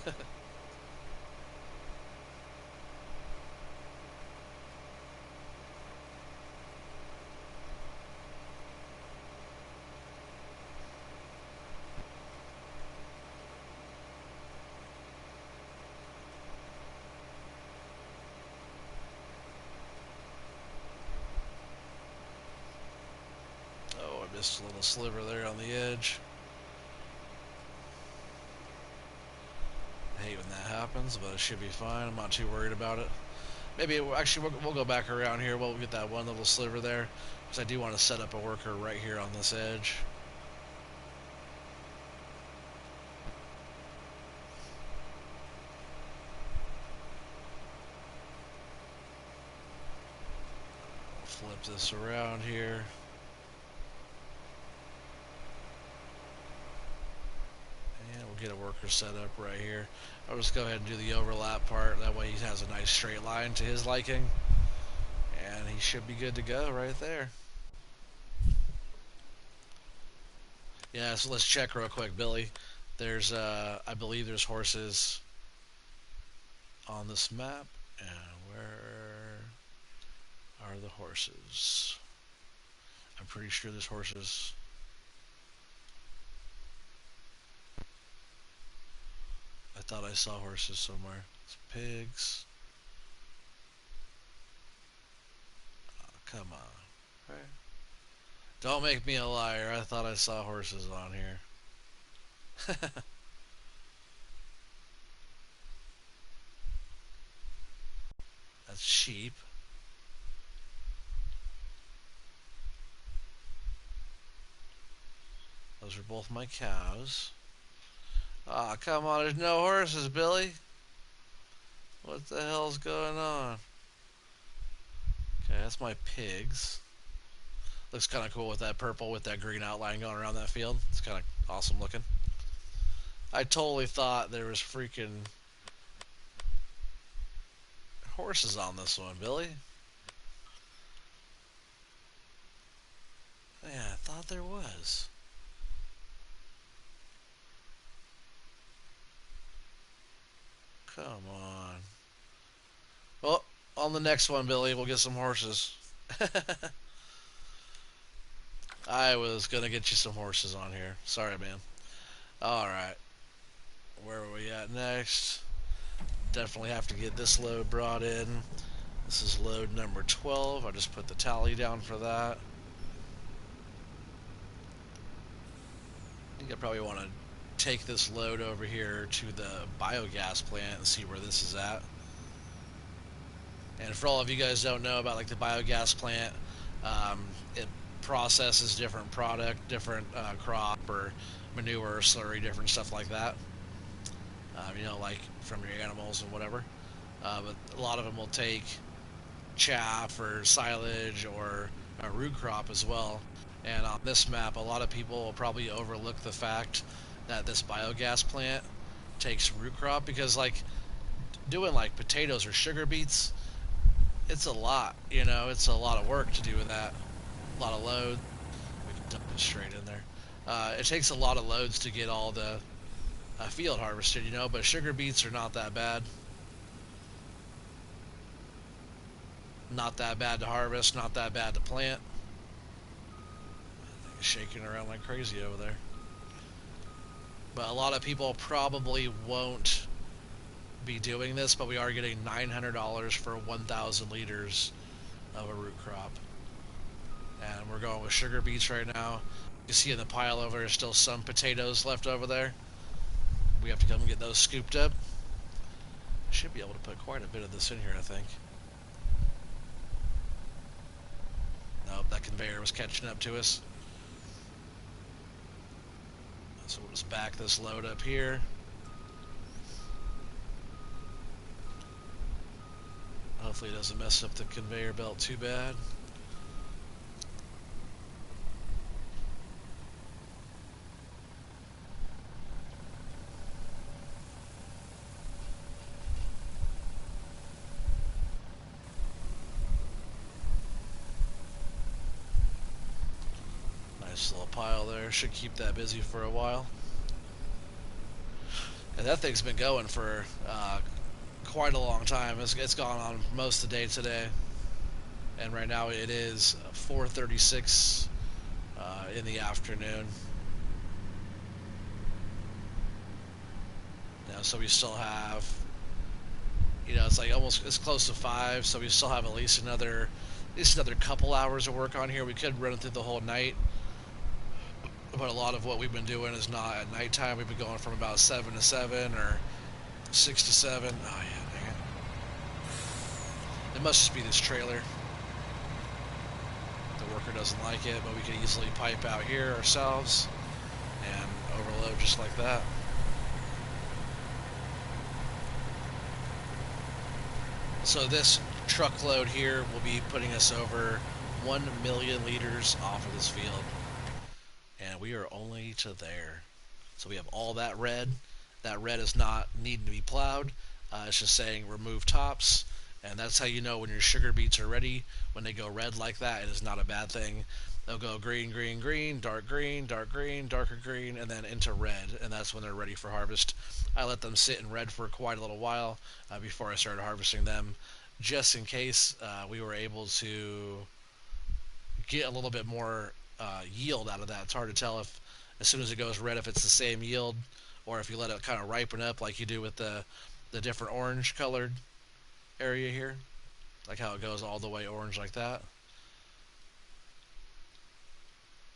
Oh, I missed a little sliver there on the edge. I hate when that happens, but it should be fine. I'm not too worried about it. Maybe, actually, we'll go back around here. We'll get that one little sliver there, because I do want to set up a worker right here on this edge. Flip this around here. And we'll get a worker set up right here. I'll just go ahead and do the overlap part. That way he has a nice straight line to his liking. And he should be good to go right there. Yeah, so let's check real quick, Billy. I believe there's horses on this map. And where are the horses? I'm pretty sure there's horses. I thought I saw horses somewhere. It's pigs. Oh, come on. Right. Don't make me a liar. I thought I saw horses on here. That's sheep. Those are both my cows. Ah, come on, there's no horses, Billy. What the hell's going on? Okay, that's my pigs. Looks kind of cool with that purple with that green outline going around that field. It's kind of awesome looking. I totally thought there was freaking horses on this one, Billy. Yeah, I thought there was. Come on. Well, on the next one, Billy, we'll get some horses. I was gonna get you some horses on here. Sorry, man. Alright. Where are we at next? Definitely have to get this load brought in. This is load number 12. I just put the tally down for that. I think I probably want to take this load over here to the biogas plant and see where this is at. And for all of you guys don't know about like the biogas plant, it processes different product, different crop or manure, slurry, different stuff like that. You know, like from your animals and whatever. But a lot of them will take chaff or silage or a root crop as well. And on this map, a lot of people will probably overlook the fact that this biogas plant takes root crop because, like, doing like potatoes or sugar beets, it's a lot. You know, it's a lot of work to do with that. A lot of load. We can dump it straight in there. It takes a lot of loads to get all the field harvested, you know, but sugar beets are not that bad. Not that bad to harvest, not that bad to plant. That thing is shaking around like crazy over there. But a lot of people probably won't be doing this, but we are getting $900 for 1,000 liters of a root crop. And we're going with sugar beets right now. You see in the pile over there's still some potatoes left over there. We have to come and get those scooped up. Should be able to put quite a bit of this in here, I think. Nope, that conveyor was catching up to us. So we'll just back this load up here. Hopefully it doesn't mess up the conveyor belt too bad. Nice little pile there. Should keep that busy for a while. And that thing's been going for quite a long time. It's gone on most of the day today. And right now it is 4:36 in the afternoon. Now, so we still have, you know, it's like almost, it's close to 5, so we still have at least another couple hours of work on here. We could run it through the whole night, but a lot of what we've been doing is not at nighttime. We've been going from about 7 to 7 or 6 to 7. Oh yeah, dang it. It must just be this trailer. The worker doesn't like it, but we could easily pipe out here ourselves and overload just like that. So this truckload here will be putting us over 1 million liters off of this field. And we are only to there. So we have all that red. That red is not needing to be plowed. It's just saying remove tops. And that's how you know when your sugar beets are ready. When they go red like that, it is not a bad thing. They'll go green, green, green, dark green, darker green, and then into red. And that's when they're ready for harvest. I let them sit in red for quite a little while before I started harvesting them, just in case we were able to get a little bit more yield out of that. It's hard to tell if, as soon as it goes red, if it's the same yield, or if you let it kind of ripen up like you do with the different orange colored area here, like how it goes all the way orange like that.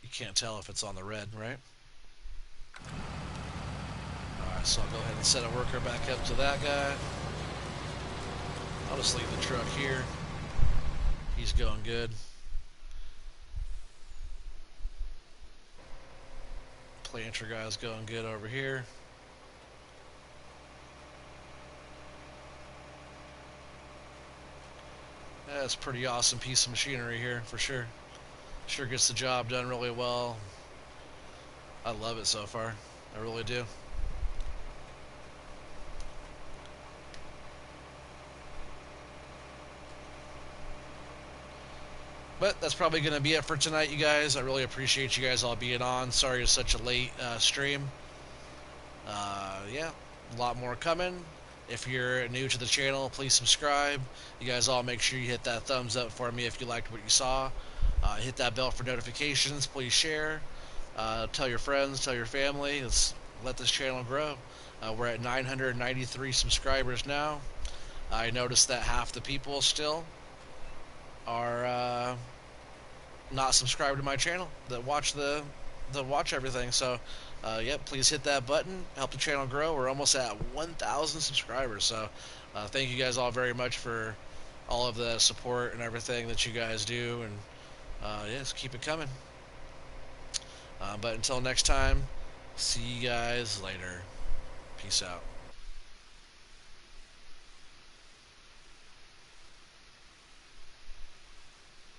You can't tell if it's on the red, right? Alright, so I'll go ahead and set a worker back up to that guy. I'll just leave the truck here. He's going good. Planter guy's going good over here. That's a pretty awesome piece of machinery here, for sure. Sure gets the job done really well. I love it so far. I really do. But that's probably going to be it for tonight, you guys. I really appreciate you guys all being on. Sorry it's such a late stream. Yeah, a lot more coming. If you're new to the channel, please subscribe. You guys all make sure you hit that thumbs up for me if you liked what you saw. Hit that bell for notifications. Please share. Tell your friends, tell your family. Let's let this channel grow. We're at 993 subscribers now. I noticed that half the people still are not subscribed to my channel that watch everything. So yep, please hit that button, help the channel grow. We're almost at 1,000 subscribers, so thank you guys all very much for all of the support and everything that you guys do, and yeah, just keep it coming. But until next time, see you guys later. Peace out.